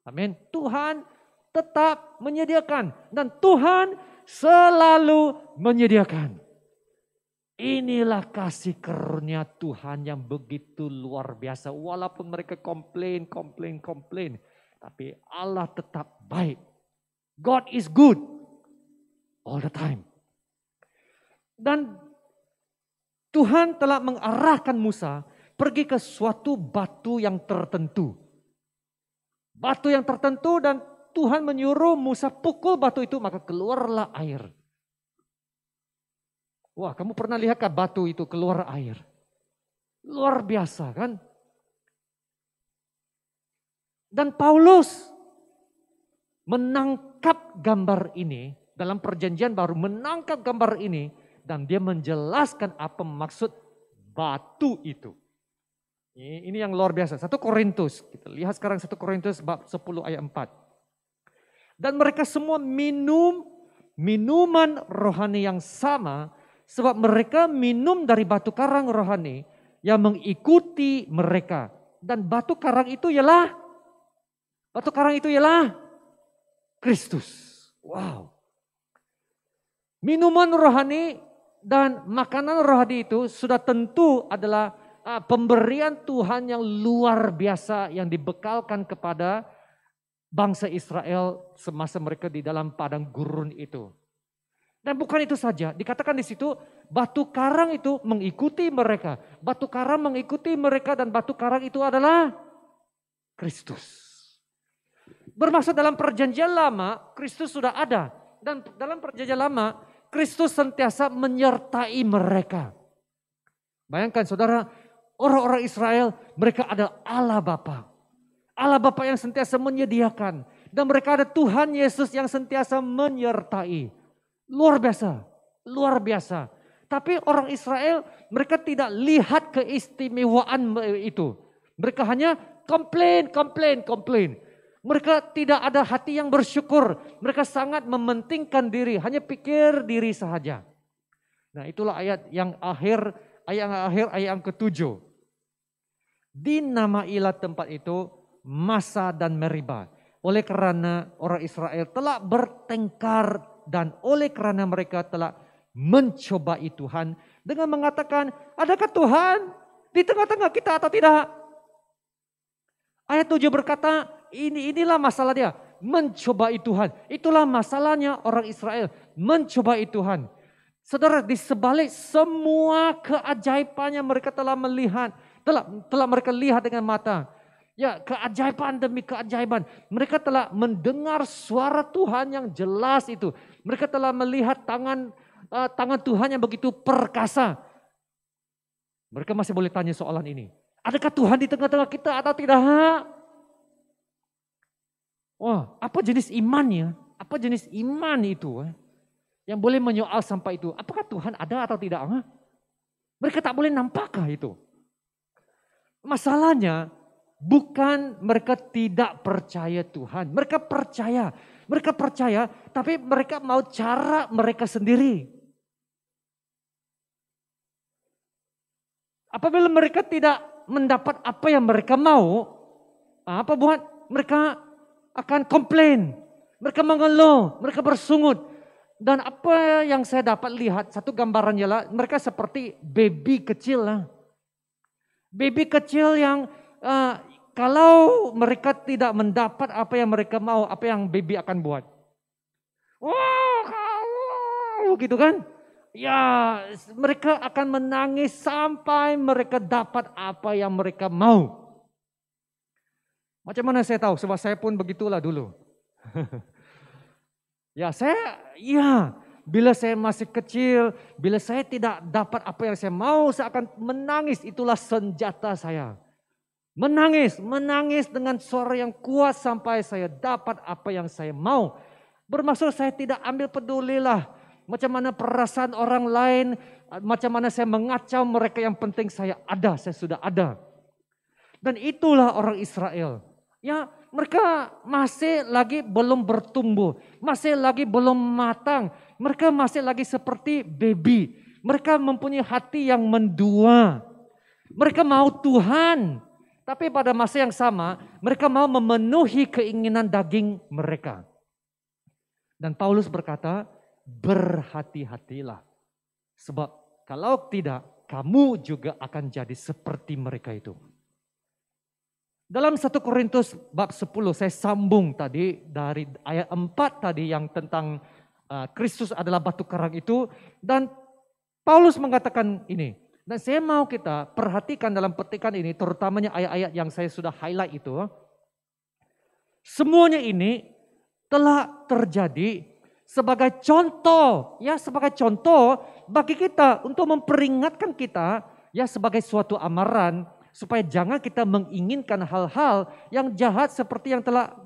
Amin. Tuhan tetap menyediakan. Dan Tuhan selalu menyediakan. Inilah kasih karunia Tuhan yang begitu luar biasa. Walaupun mereka komplain. Tapi Allah tetap baik. God is good all the time. Dan Tuhan telah mengarahkan Musa pergi ke suatu batu yang tertentu. Batu yang tertentu dan Tuhan menyuruh Musa pukul batu itu maka keluarlah air. Wah, kamu pernah lihatkah batu itu keluar air? Luar biasa kan? Dan Paulus menangkap gambar ini dalam perjanjian baru, menangkap gambar ini dan dia menjelaskan apa maksud batu itu. Ini yang luar biasa. 1 Korintus, kita lihat sekarang 1 Korintus bab 10 ayat 4. Dan mereka semua minum minuman rohani yang sama sebab mereka minum dari batu karang rohani yang mengikuti mereka. Dan batu karang itu ialah Kristus. Wow. Minuman rohani dan makanan rohani itu sudah tentu adalah pemberian Tuhan yang luar biasa yang dibekalkan kepada bangsa Israel semasa mereka di dalam padang gurun itu. Dan bukan itu saja, dikatakan di situ batu karang itu mengikuti mereka. Batu karang mengikuti mereka dan batu karang itu adalah Kristus. Bermaksud dalam perjanjian lama Kristus sudah ada. Dan dalam perjanjian lama Kristus sentiasa menyertai mereka. Bayangkan saudara, orang-orang Israel mereka adalah Allah Bapa, Allah Bapa yang sentiasa menyediakan. Dan mereka ada Tuhan Yesus yang sentiasa menyertai. Luar biasa, luar biasa. Tapi orang Israel mereka tidak lihat keistimewaan itu. Mereka hanya komplain. Mereka tidak ada hati yang bersyukur. Mereka sangat mementingkan diri, hanya pikir diri saja. Nah, itulah ayat yang akhir, ayat yang ke-7. Dinamailah tempat itu Masa dan Meriba. Oleh karena orang Israel telah bertengkar dan oleh karena mereka telah mencobai Tuhan dengan mengatakan, adakah Tuhan di tengah-tengah kita atau tidak? Ayat 7 berkata, inilah masalah dia, mencobai Tuhan. Itulah masalahnya orang Israel, mencobai Tuhan. Saudara, di sebalik semua keajaibannya mereka telah melihat, telah mereka lihat dengan mata. Ya, keajaiban demi keajaiban. Mereka telah mendengar suara Tuhan yang jelas itu. Mereka telah melihat tangan Tuhan yang begitu perkasa. Mereka masih boleh tanya soalan ini. Adakah Tuhan di tengah-tengah kita atau tidak? Wah, apa jenis imannya? Apa jenis iman itu? Yang boleh menyoal sampai itu. Apakah Tuhan ada atau tidak? Mereka tak boleh nampakkah itu? Masalahnya bukan mereka tidak percaya Tuhan. Mereka percaya, tapi mereka mau cara mereka sendiri. Apabila mereka tidak mendapat apa yang mereka mau, apa buat? Mereka akan komplain, mereka mengeluh, mereka bersungut. Dan apa yang saya dapat lihat, satu gambarannya lah, mereka seperti baby kecil lah. Baby kecil yang kalau mereka tidak mendapat apa yang mereka mau, apa yang baby akan buat? Wah, gitu kan? Ya, mereka akan menangis sampai mereka dapat apa yang mereka mau. Macam mana saya tahu? Sebab saya pun begitulah dulu. Bila saya masih kecil, bila saya tidak dapat apa yang saya mau, saya akan menangis. Itulah senjata saya. Menangis dengan suara yang kuat sampai saya dapat apa yang saya mau. Bermaksud saya tidak ambil pedulilah macam mana perasaan orang lain, macam mana saya mengacau mereka, yang penting saya sudah ada. Dan itulah orang Israel. Ya, mereka masih lagi belum bertumbuh, masih lagi belum matang. Mereka masih lagi seperti baby. Mereka mempunyai hati yang mendua. Mereka mau Tuhan. Tapi pada masa yang sama, mereka mau memenuhi keinginan daging mereka. Dan Paulus berkata, berhati-hatilah. Sebab kalau tidak, kamu juga akan jadi seperti mereka itu. Dalam 1 Korintus bab 10, saya sambung tadi dari ayat 4 tadi yang tentang Kristus adalah batu karang itu. Dan Paulus mengatakan ini. Dan saya mau kita perhatikan dalam petikan ini, terutamanya ayat-ayat yang saya sudah highlight itu. Semuanya ini telah terjadi sebagai contoh, bagi kita untuk memperingatkan kita, ya, sebagai suatu amaran, supaya jangan kita menginginkan hal-hal yang jahat seperti yang telah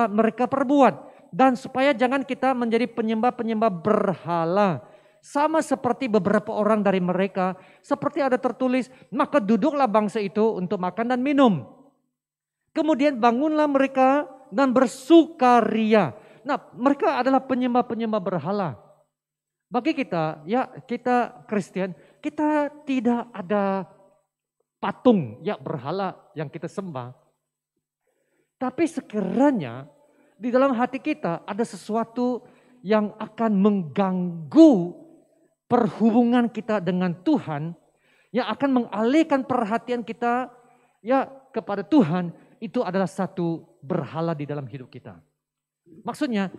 mereka perbuat. Dan supaya jangan kita menjadi penyembah-penyembah berhala. Sama seperti beberapa orang dari mereka, seperti ada tertulis, maka duduklah bangsa itu untuk makan dan minum. Kemudian bangunlah mereka dan bersukaria. Nah, mereka adalah penyembah-penyembah berhala. Bagi kita, ya, kita Kristen, kita tidak ada patung, ya, berhala yang kita sembah. Tapi sekiranya di dalam hati kita ada sesuatu yang akan mengganggu perhubungan kita dengan Tuhan, yang akan mengalihkan perhatian kita, ya, kepada Tuhan, itu adalah satu berhala di dalam hidup kita. Maksudnya,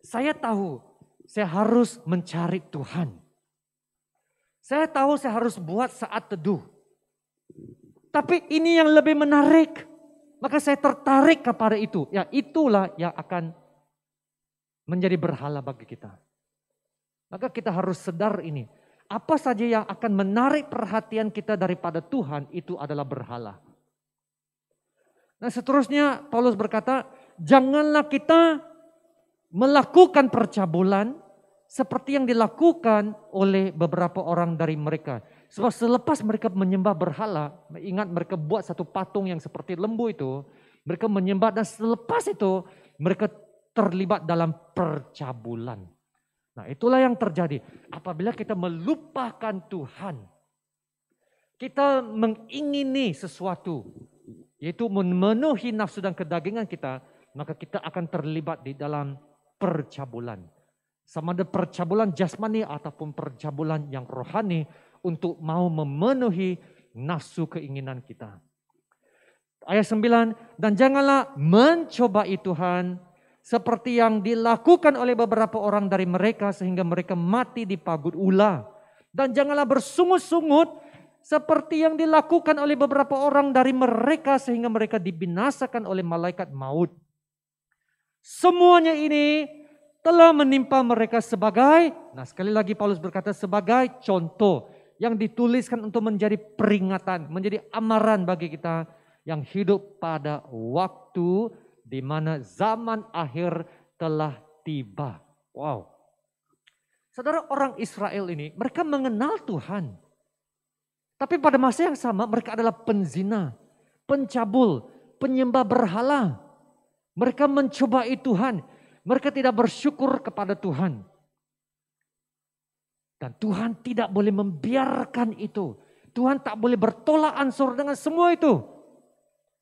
saya tahu saya harus mencari Tuhan. Saya tahu saya harus buat saat teduh. Tapi ini yang lebih menarik, maka saya tertarik kepada itu. Ya, itulah yang akan menjadi berhala bagi kita. Maka kita harus sadar ini. Apa saja yang akan menarik perhatian kita daripada Tuhan, itu adalah berhala. Nah seterusnya Paulus berkata, janganlah kita melakukan percabulan seperti yang dilakukan oleh beberapa orang dari mereka. Sebab selepas mereka menyembah berhala, ingat mereka buat satu patung yang seperti lembu itu, mereka menyembah dan selepas itu mereka terlibat dalam percabulan. Nah itulah yang terjadi apabila kita melupakan Tuhan. Kita mengingini sesuatu, yaitu memenuhi nafsu dan kedagingan kita, maka kita akan terlibat di dalam percabulan. Sama ada percabulan jasmani ataupun percabulan yang rohani untuk mau memenuhi nafsu keinginan kita. Ayat 9, dan janganlah mencobai Tuhan seperti yang dilakukan oleh beberapa orang dari mereka sehingga mereka mati di pagut ula. Dan janganlah bersungut-sungut seperti yang dilakukan oleh beberapa orang dari mereka sehingga mereka dibinasakan oleh malaikat maut. Semuanya ini telah menimpa mereka sebagai, nah sekali lagi Paulus berkata sebagai contoh yang dituliskan untuk menjadi peringatan, menjadi amaran bagi kita yang hidup pada waktu di mana zaman akhir telah tiba. Wow. Saudara, orang Israel ini mereka mengenal Tuhan. Tapi pada masa yang sama mereka adalah penzina, pencabul, penyembah berhala. Mereka mencobai Tuhan. Mereka tidak bersyukur kepada Tuhan. Dan Tuhan tidak boleh membiarkan itu. Tuhan tak boleh bertolak ansur dengan semua itu.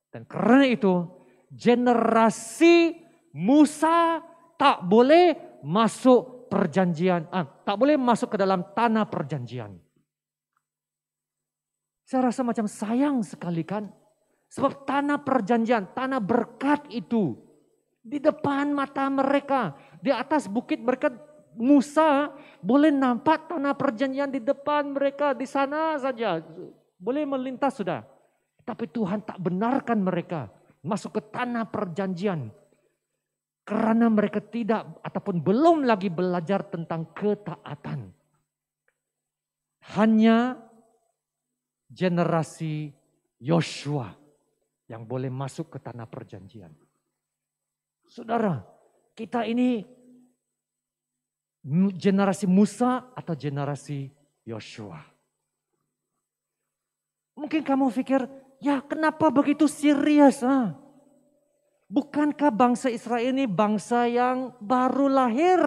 Dan karena itu generasi Musa tak boleh masuk perjanjian, tak boleh masuk ke dalam tanah perjanjian. Saya rasa macam sayang sekali kan. Sebab tanah perjanjian, tanah berkat itu di depan mata mereka. Di atas bukit mereka, Musa boleh nampak tanah perjanjian di depan mereka. Di sana saja, boleh melintas sudah. Tapi Tuhan tak benarkan mereka masuk ke tanah perjanjian. Karena mereka tidak ataupun belum lagi belajar tentang ketaatan. Hanya generasi Yosua yang boleh masuk ke tanah perjanjian. Saudara, kita ini generasi Musa atau generasi Yosua? Mungkin kamu pikir, ya kenapa begitu serius? Bukankah bangsa Israel ini bangsa yang baru lahir?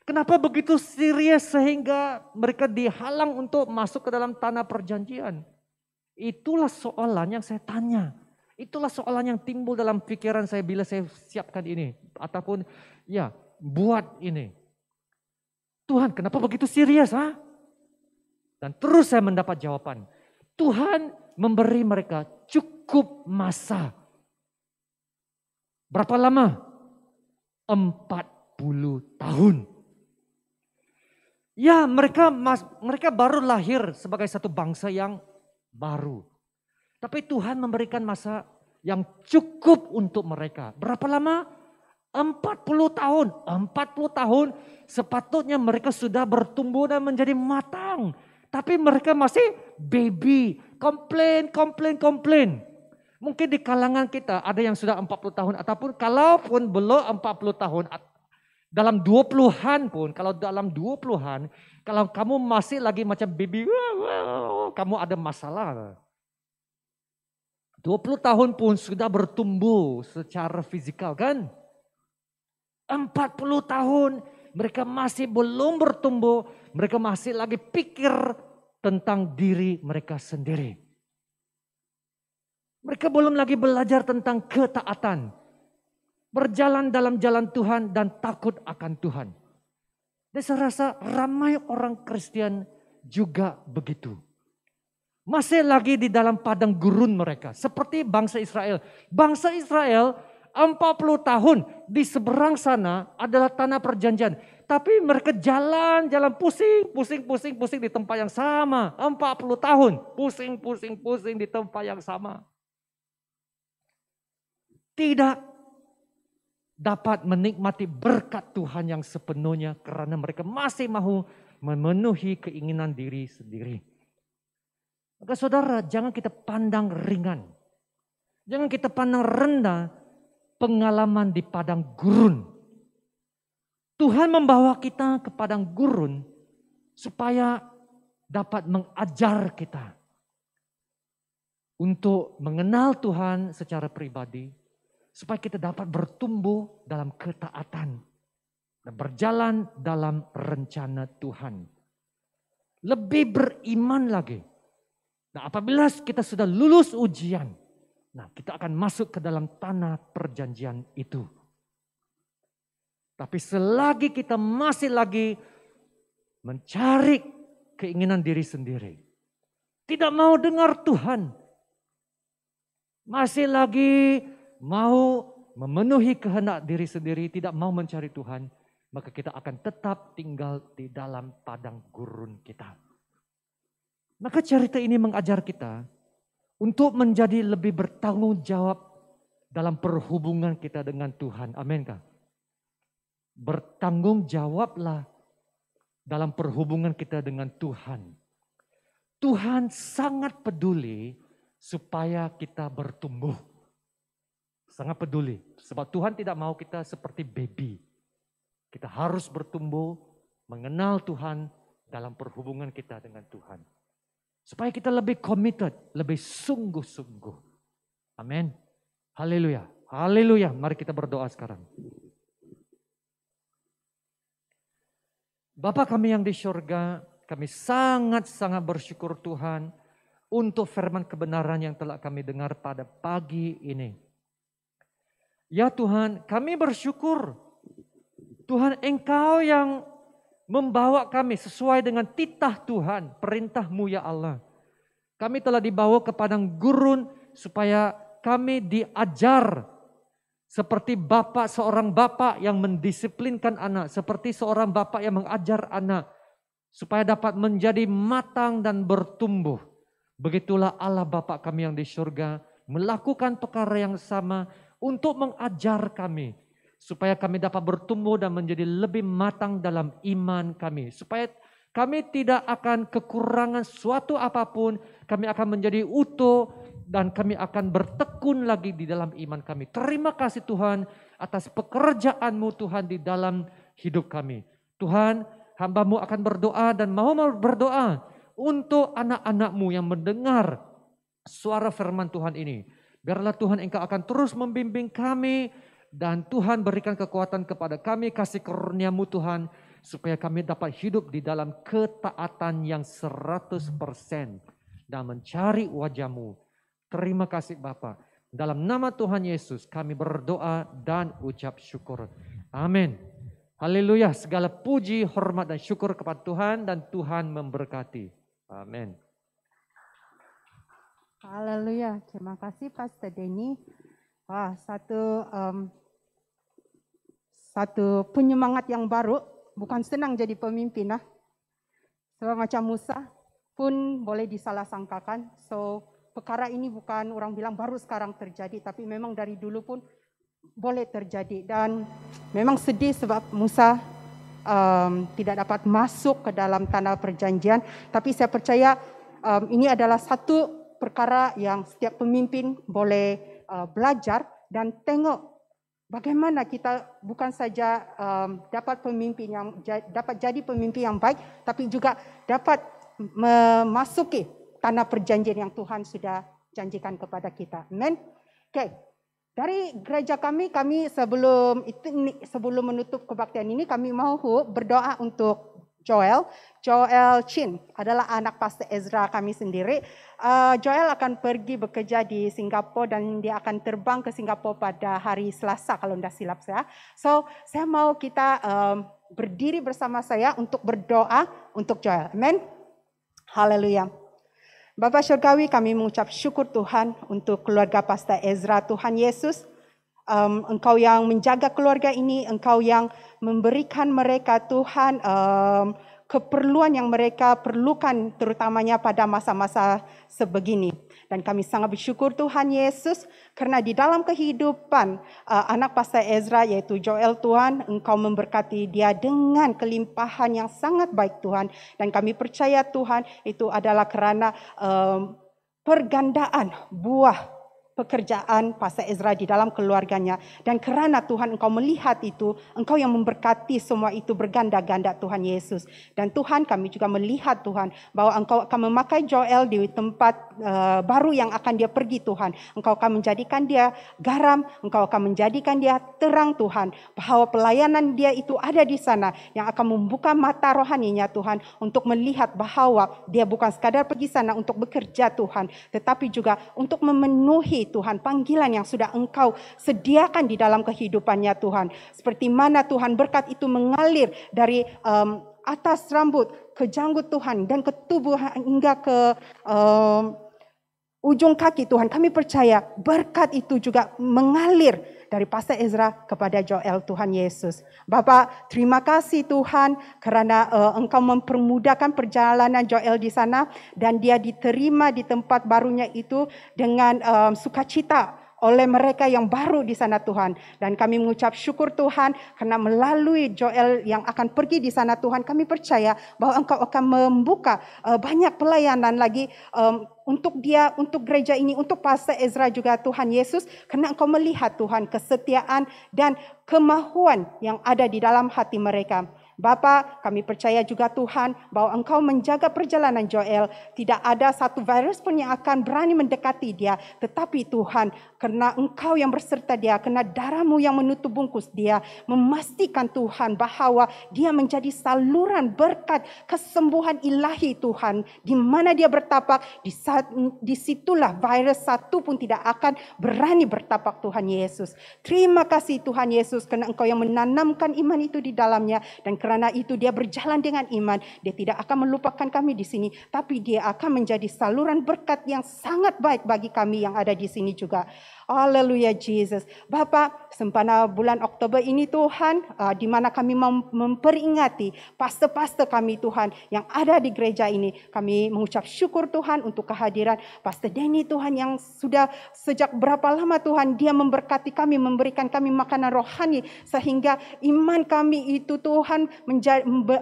Kenapa begitu serius sehingga mereka dihalang untuk masuk ke dalam tanah perjanjian? Itulah soalan yang saya tanya. Itulah soalan yang timbul dalam pikiran saya bila saya siapkan ini. Ataupun ya buat ini. Tuhan kenapa begitu serius? Dan terus saya mendapat jawaban. Tuhan memberi mereka cukup masa. Berapa lama? 40 tahun. Ya mereka baru lahir sebagai satu bangsa yang baru. Tapi Tuhan memberikan masa yang cukup untuk mereka. Berapa lama? 40 tahun. 40 tahun sepatutnya mereka sudah bertumbuh dan menjadi matang. Tapi mereka masih baby. Komplain. Mungkin di kalangan kita ada yang sudah 40 tahun. Ataupun kalaupun belum 40 tahun. Dalam 20-an pun, kalau dalam 20-an, kalau kamu masih lagi macam baby, kamu ada masalah. 20 tahun pun sudah bertumbuh secara fisikal kan? 40 tahun mereka masih belum bertumbuh, mereka masih lagi pikir tentang diri mereka sendiri. Mereka belum lagi belajar tentang ketaatan. Berjalan dalam jalan Tuhan dan takut akan Tuhan. Dan saya rasa ramai orang Kristen juga begitu. Masih lagi di dalam padang gurun mereka. Seperti bangsa Israel. Bangsa Israel 40 tahun di seberang sana adalah tanah perjanjian. Tapi mereka jalan pusing di tempat yang sama. 40 tahun pusing di tempat yang sama. Tidak dapat menikmati berkat Tuhan yang sepenuhnya karena mereka masih mau memenuhi keinginan diri sendiri. Maka saudara, jangan kita pandang ringan. Jangan kita pandang rendah pengalaman di padang gurun. Tuhan membawa kita ke padang gurun supaya dapat mengajar kita untuk mengenal Tuhan secara pribadi, supaya kita dapat bertumbuh dalam ketaatan dan berjalan dalam rencana Tuhan. Lebih beriman lagi. Nah, apabila kita sudah lulus ujian, nah, kita akan masuk ke dalam tanah perjanjian itu. Tapi selagi kita masih lagi mencari keinginan diri sendiri, tidak mau dengar Tuhan, masih lagi mau memenuhi kehendak diri sendiri, tidak mau mencari Tuhan, maka kita akan tetap tinggal di dalam padang gurun kita. Maka cerita ini mengajar kita untuk menjadi lebih bertanggung jawab dalam perhubungan kita dengan Tuhan. Amin kah? Bertanggung jawablah dalam perhubungan kita dengan Tuhan. Tuhan sangat peduli supaya kita bertumbuh. Sangat peduli. Sebab Tuhan tidak mau kita seperti baby. Kita harus bertumbuh, mengenal Tuhan dalam perhubungan kita dengan Tuhan. Supaya kita lebih committed, lebih sungguh-sungguh. Amin. Haleluya. Haleluya. Mari kita berdoa sekarang. Bapa kami yang di surga, kami sangat-sangat bersyukur Tuhan untuk firman kebenaran yang telah kami dengar pada pagi ini. Ya Tuhan, kami bersyukur. Tuhan, Engkau yang membawa kami sesuai dengan titah Tuhan, perintah-Mu ya Allah. Kami telah dibawa ke padang gurun supaya kami diajar seperti seorang bapak yang mendisiplinkan anak, seperti seorang bapak yang mengajar anak supaya dapat menjadi matang dan bertumbuh. Begitulah Allah Bapa kami yang di surga melakukan perkara yang sama untuk mengajar kami. Supaya kami dapat bertumbuh dan menjadi lebih matang dalam iman kami. Supaya kami tidak akan kekurangan suatu apapun. Kami akan menjadi utuh dan kami akan bertekun lagi di dalam iman kami. Terima kasih Tuhan atas pekerjaan-Mu Tuhan di dalam hidup kami. Tuhan, hamba-Mu akan berdoa dan mau berdoa untuk anak-anak-Mu yang mendengar suara firman Tuhan ini. Biarlah Tuhan Engkau akan terus membimbing kami. Dan Tuhan berikan kekuatan kepada kami, kasih karunia-Mu Tuhan, supaya kami dapat hidup di dalam ketaatan yang 100% dan mencari wajah-Mu. Terima kasih Bapa. Dalam nama Tuhan Yesus kami berdoa dan ucap syukur. Amin. Haleluya. Segala puji, hormat dan syukur kepada Tuhan dan Tuhan memberkati. Amin. Haleluya. Terima kasih Pastor Denny. Wah, satu penyemangat yang baru. Bukan senang jadi pemimpin lah. Sebab macam Musa pun boleh disalah sangkakan. So perkara ini bukan orang bilang baru sekarang terjadi, tapi memang dari dulu pun boleh terjadi. Dan memang sedih sebab Musa tidak dapat masuk ke dalam tanah perjanjian. Tapi saya percaya ini adalah satu perkara yang setiap pemimpin boleh belajar dan tengok bagaimana kita bukan saja dapat jadi pemimpin yang baik, tapi juga dapat memasuki tanah perjanjian yang Tuhan sudah janjikan kepada kita. Amen. Okay. Dari gereja kami sebelum menutup kebaktian ini, kami mau berdoa untuk Joel Chin adalah anak Pastor Ezra kami sendiri. Joel akan pergi bekerja di Singapura dan dia akan terbang ke Singapura pada hari Selasa kalau tidak silap saya. So saya mau kita berdiri bersama saya untuk berdoa untuk Joel. Amen. Haleluya. Bapa Syurgawi, kami mengucap syukur Tuhan untuk keluarga Pastor Ezra. Tuhan Yesus, Engkau yang menjaga keluarga ini, Engkau yang memberikan mereka Tuhan keperluan yang mereka perlukan terutamanya pada masa-masa sebegini. Dan kami sangat bersyukur Tuhan Yesus karena di dalam kehidupan anak Pastor Ezra yaitu Joel Tuhan, Engkau memberkati dia dengan kelimpahan yang sangat baik Tuhan. Dan kami percaya Tuhan itu adalah kerana pergandaan buah pekerjaan Pastor Ezra di dalam keluarganya. Dan kerana Tuhan Engkau melihat itu, Engkau yang memberkati semua itu berganda-ganda Tuhan Yesus. Dan Tuhan, kami juga melihat Tuhan bahwa Engkau akan memakai Joel di tempat baru yang akan dia pergi Tuhan. Engkau akan menjadikan dia garam, Engkau akan menjadikan dia terang Tuhan. Bahwa pelayanan dia itu ada di sana yang akan membuka mata rohaninya Tuhan untuk melihat bahwa dia bukan sekadar pergi sana untuk bekerja Tuhan, tetapi juga untuk memenuhi Tuhan panggilan yang sudah Engkau sediakan di dalam kehidupannya Tuhan. Seperti mana Tuhan berkat itu mengalir dari atas rambut ke janggut Tuhan dan ke tubuh hingga ke ujung kaki Tuhan. Kami percaya berkat itu juga mengalir dari Pastor Ezra kepada Joel Tuhan Yesus. Bapak, terima kasih Tuhan kerana Engkau mempermudahkan perjalanan Joel di sana dan dia diterima di tempat barunya itu dengan sukacita oleh mereka yang baru di sana Tuhan. Dan kami mengucap syukur Tuhan karena melalui Joel yang akan pergi di sana Tuhan, kami percaya bahwa Engkau akan membuka banyak pelayanan lagi untuk dia, untuk gereja ini, untuk Pastor Ezra juga Tuhan Yesus. Karena Engkau melihat Tuhan kesetiaan dan kemahuan yang ada di dalam hati mereka. Bapa, kami percaya juga Tuhan bahwa Engkau menjaga perjalanan Joel. Tidak ada satu virus pun yang akan berani mendekati dia. Tetapi Tuhan, karena Engkau yang berserta dia, karena darah-Mu yang menutup bungkus dia, memastikan Tuhan bahwa dia menjadi saluran berkat kesembuhan ilahi Tuhan. Di mana dia bertapak, di situlah virus satu pun tidak akan berani bertapak Tuhan Yesus. Terima kasih Tuhan Yesus karena Engkau yang menanamkan iman itu di dalamnya. Dan kerana itu dia berjalan dengan iman. Dia tidak akan melupakan kami di sini. Tapi dia akan menjadi saluran berkat yang sangat baik bagi kami yang ada di sini juga. Haleluya Jesus. Bapak, sempena bulan Oktober ini Tuhan, di mana kami memperingati pastor-pastor kami Tuhan yang ada di gereja ini. Kami mengucap syukur Tuhan untuk kehadiran Pastor Denny Tuhan yang sudah sejak berapa lama Tuhan dia memberkati kami, memberikan kami makanan rohani sehingga iman kami itu Tuhan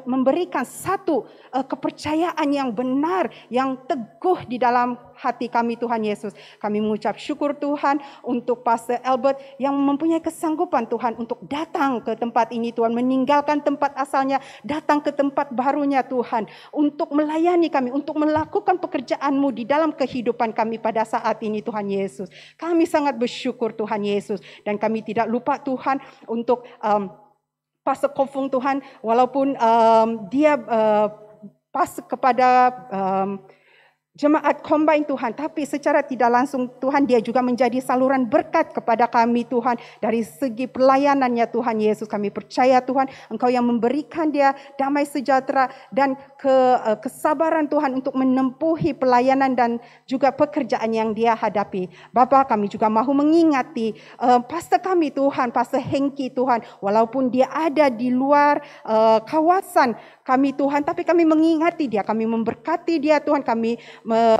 memberikan satu kepercayaan yang benar, yang teguh di dalam hati kami Tuhan Yesus. Kami mengucap syukur Tuhan untuk Pastor Albert yang mempunyai kesanggupan Tuhan untuk datang ke tempat ini Tuhan, meninggalkan tempat asalnya, datang ke tempat barunya Tuhan, untuk melayani kami, untuk melakukan pekerjaan-Mu di dalam kehidupan kami pada saat ini Tuhan Yesus. Kami sangat bersyukur Tuhan Yesus dan kami tidak lupa Tuhan untuk Pastor Kofung Tuhan, walaupun dia pas kepada jemaat combine Tuhan, tapi secara tidak langsung Tuhan dia juga menjadi saluran berkat kepada kami Tuhan dari segi pelayanannya Tuhan Yesus. Kami percaya Tuhan Engkau yang memberikan dia damai sejahtera dan kesabaran Tuhan untuk menempuhi pelayanan dan juga pekerjaan yang dia hadapi. Bapa, kami juga mahu mengingati pastor kami Tuhan, Pastor Hengki Tuhan, walaupun dia ada di luar kawasan kami Tuhan, tapi kami mengingati dia, kami memberkati dia Tuhan, kami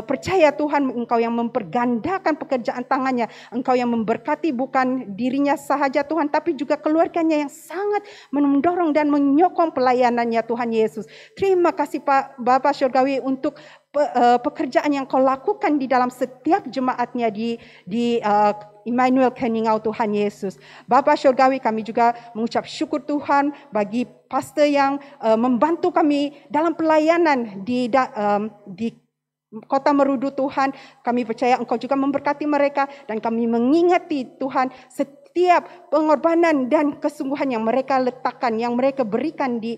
percaya Tuhan Engkau yang mempergandakan pekerjaan tangannya, Engkau yang memberkati bukan dirinya sahaja Tuhan, tapi juga keluarganya yang sangat mendorong dan menyokong pelayanannya Tuhan Yesus. Terima kasih Pak Bapa Syurgawi untuk pekerjaan yang Kau lakukan di dalam setiap jemaatnya di Immanuel Keningau Tuhan Yesus. Bapa Syurgawi, kami juga mengucap syukur Tuhan bagi pastor yang membantu kami dalam pelayanan di Kota Merudu Tuhan. Kami percaya Engkau juga memberkati mereka dan kami mengingati Tuhan setiap pengorbanan dan kesungguhan yang mereka letakkan, yang mereka berikan di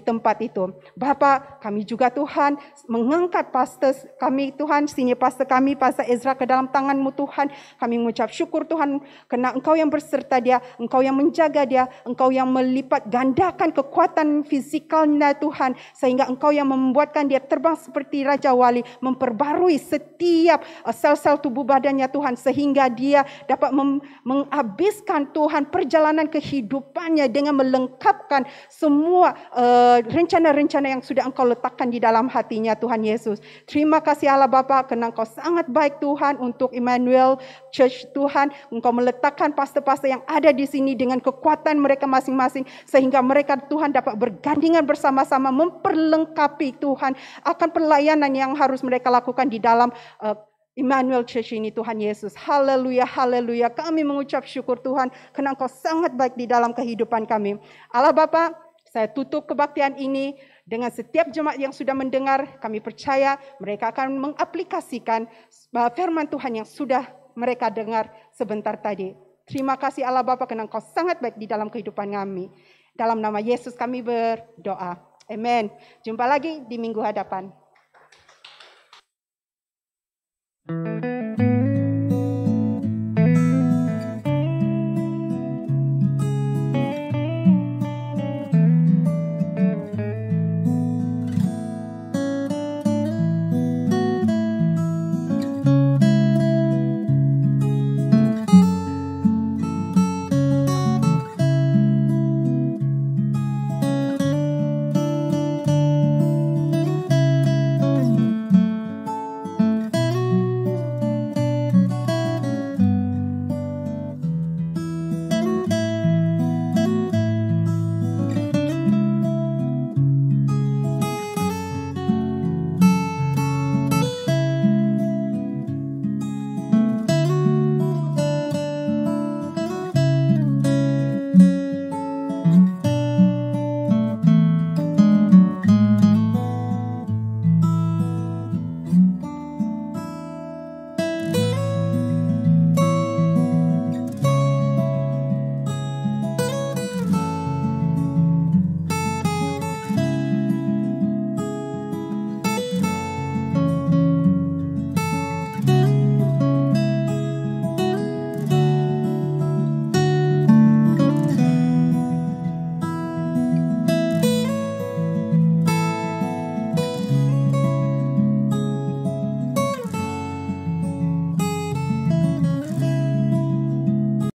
tempat itu. Bapa, kami juga Tuhan mengangkat pastor kami Tuhan, senior pastor kami, Pastor Ezra ke dalam tangan-Mu Tuhan. Kami mengucap syukur Tuhan kerana Engkau yang berserta dia, Engkau yang menjaga dia, Engkau yang melipat gandakan kekuatan fisikalnya Tuhan, sehingga Engkau yang membuatkan dia terbang seperti Raja Wali, memperbarui setiap sel-sel tubuh badannya Tuhan, sehingga dia dapat menghabiskan Tuhan perjalanan kehidupannya dengan melengkapkan semua rencana-rencana yang sudah Engkau letakkan di dalam hatinya Tuhan Yesus. Terima kasih Allah Bapa kerana Engkau sangat baik Tuhan untuk Immanuel Church Tuhan. Engkau meletakkan pastor-pastor yang ada di sini dengan kekuatan mereka masing-masing, sehingga mereka Tuhan dapat bergandingan bersama-sama memperlengkapi Tuhan akan pelayanan yang harus mereka lakukan di dalam Immanuel Church ini, Tuhan Yesus. Haleluya, haleluya. Kami mengucap syukur Tuhan, karena Engkau sangat baik di dalam kehidupan kami. Allah Bapa, saya tutup kebaktian ini dengan setiap jemaat yang sudah mendengar. Kami percaya mereka akan mengaplikasikan firman Tuhan yang sudah mereka dengar sebentar tadi. Terima kasih Allah Bapa, karena Engkau sangat baik di dalam kehidupan kami. Dalam nama Yesus kami berdoa. Amin. Jumpa lagi di minggu hadapan.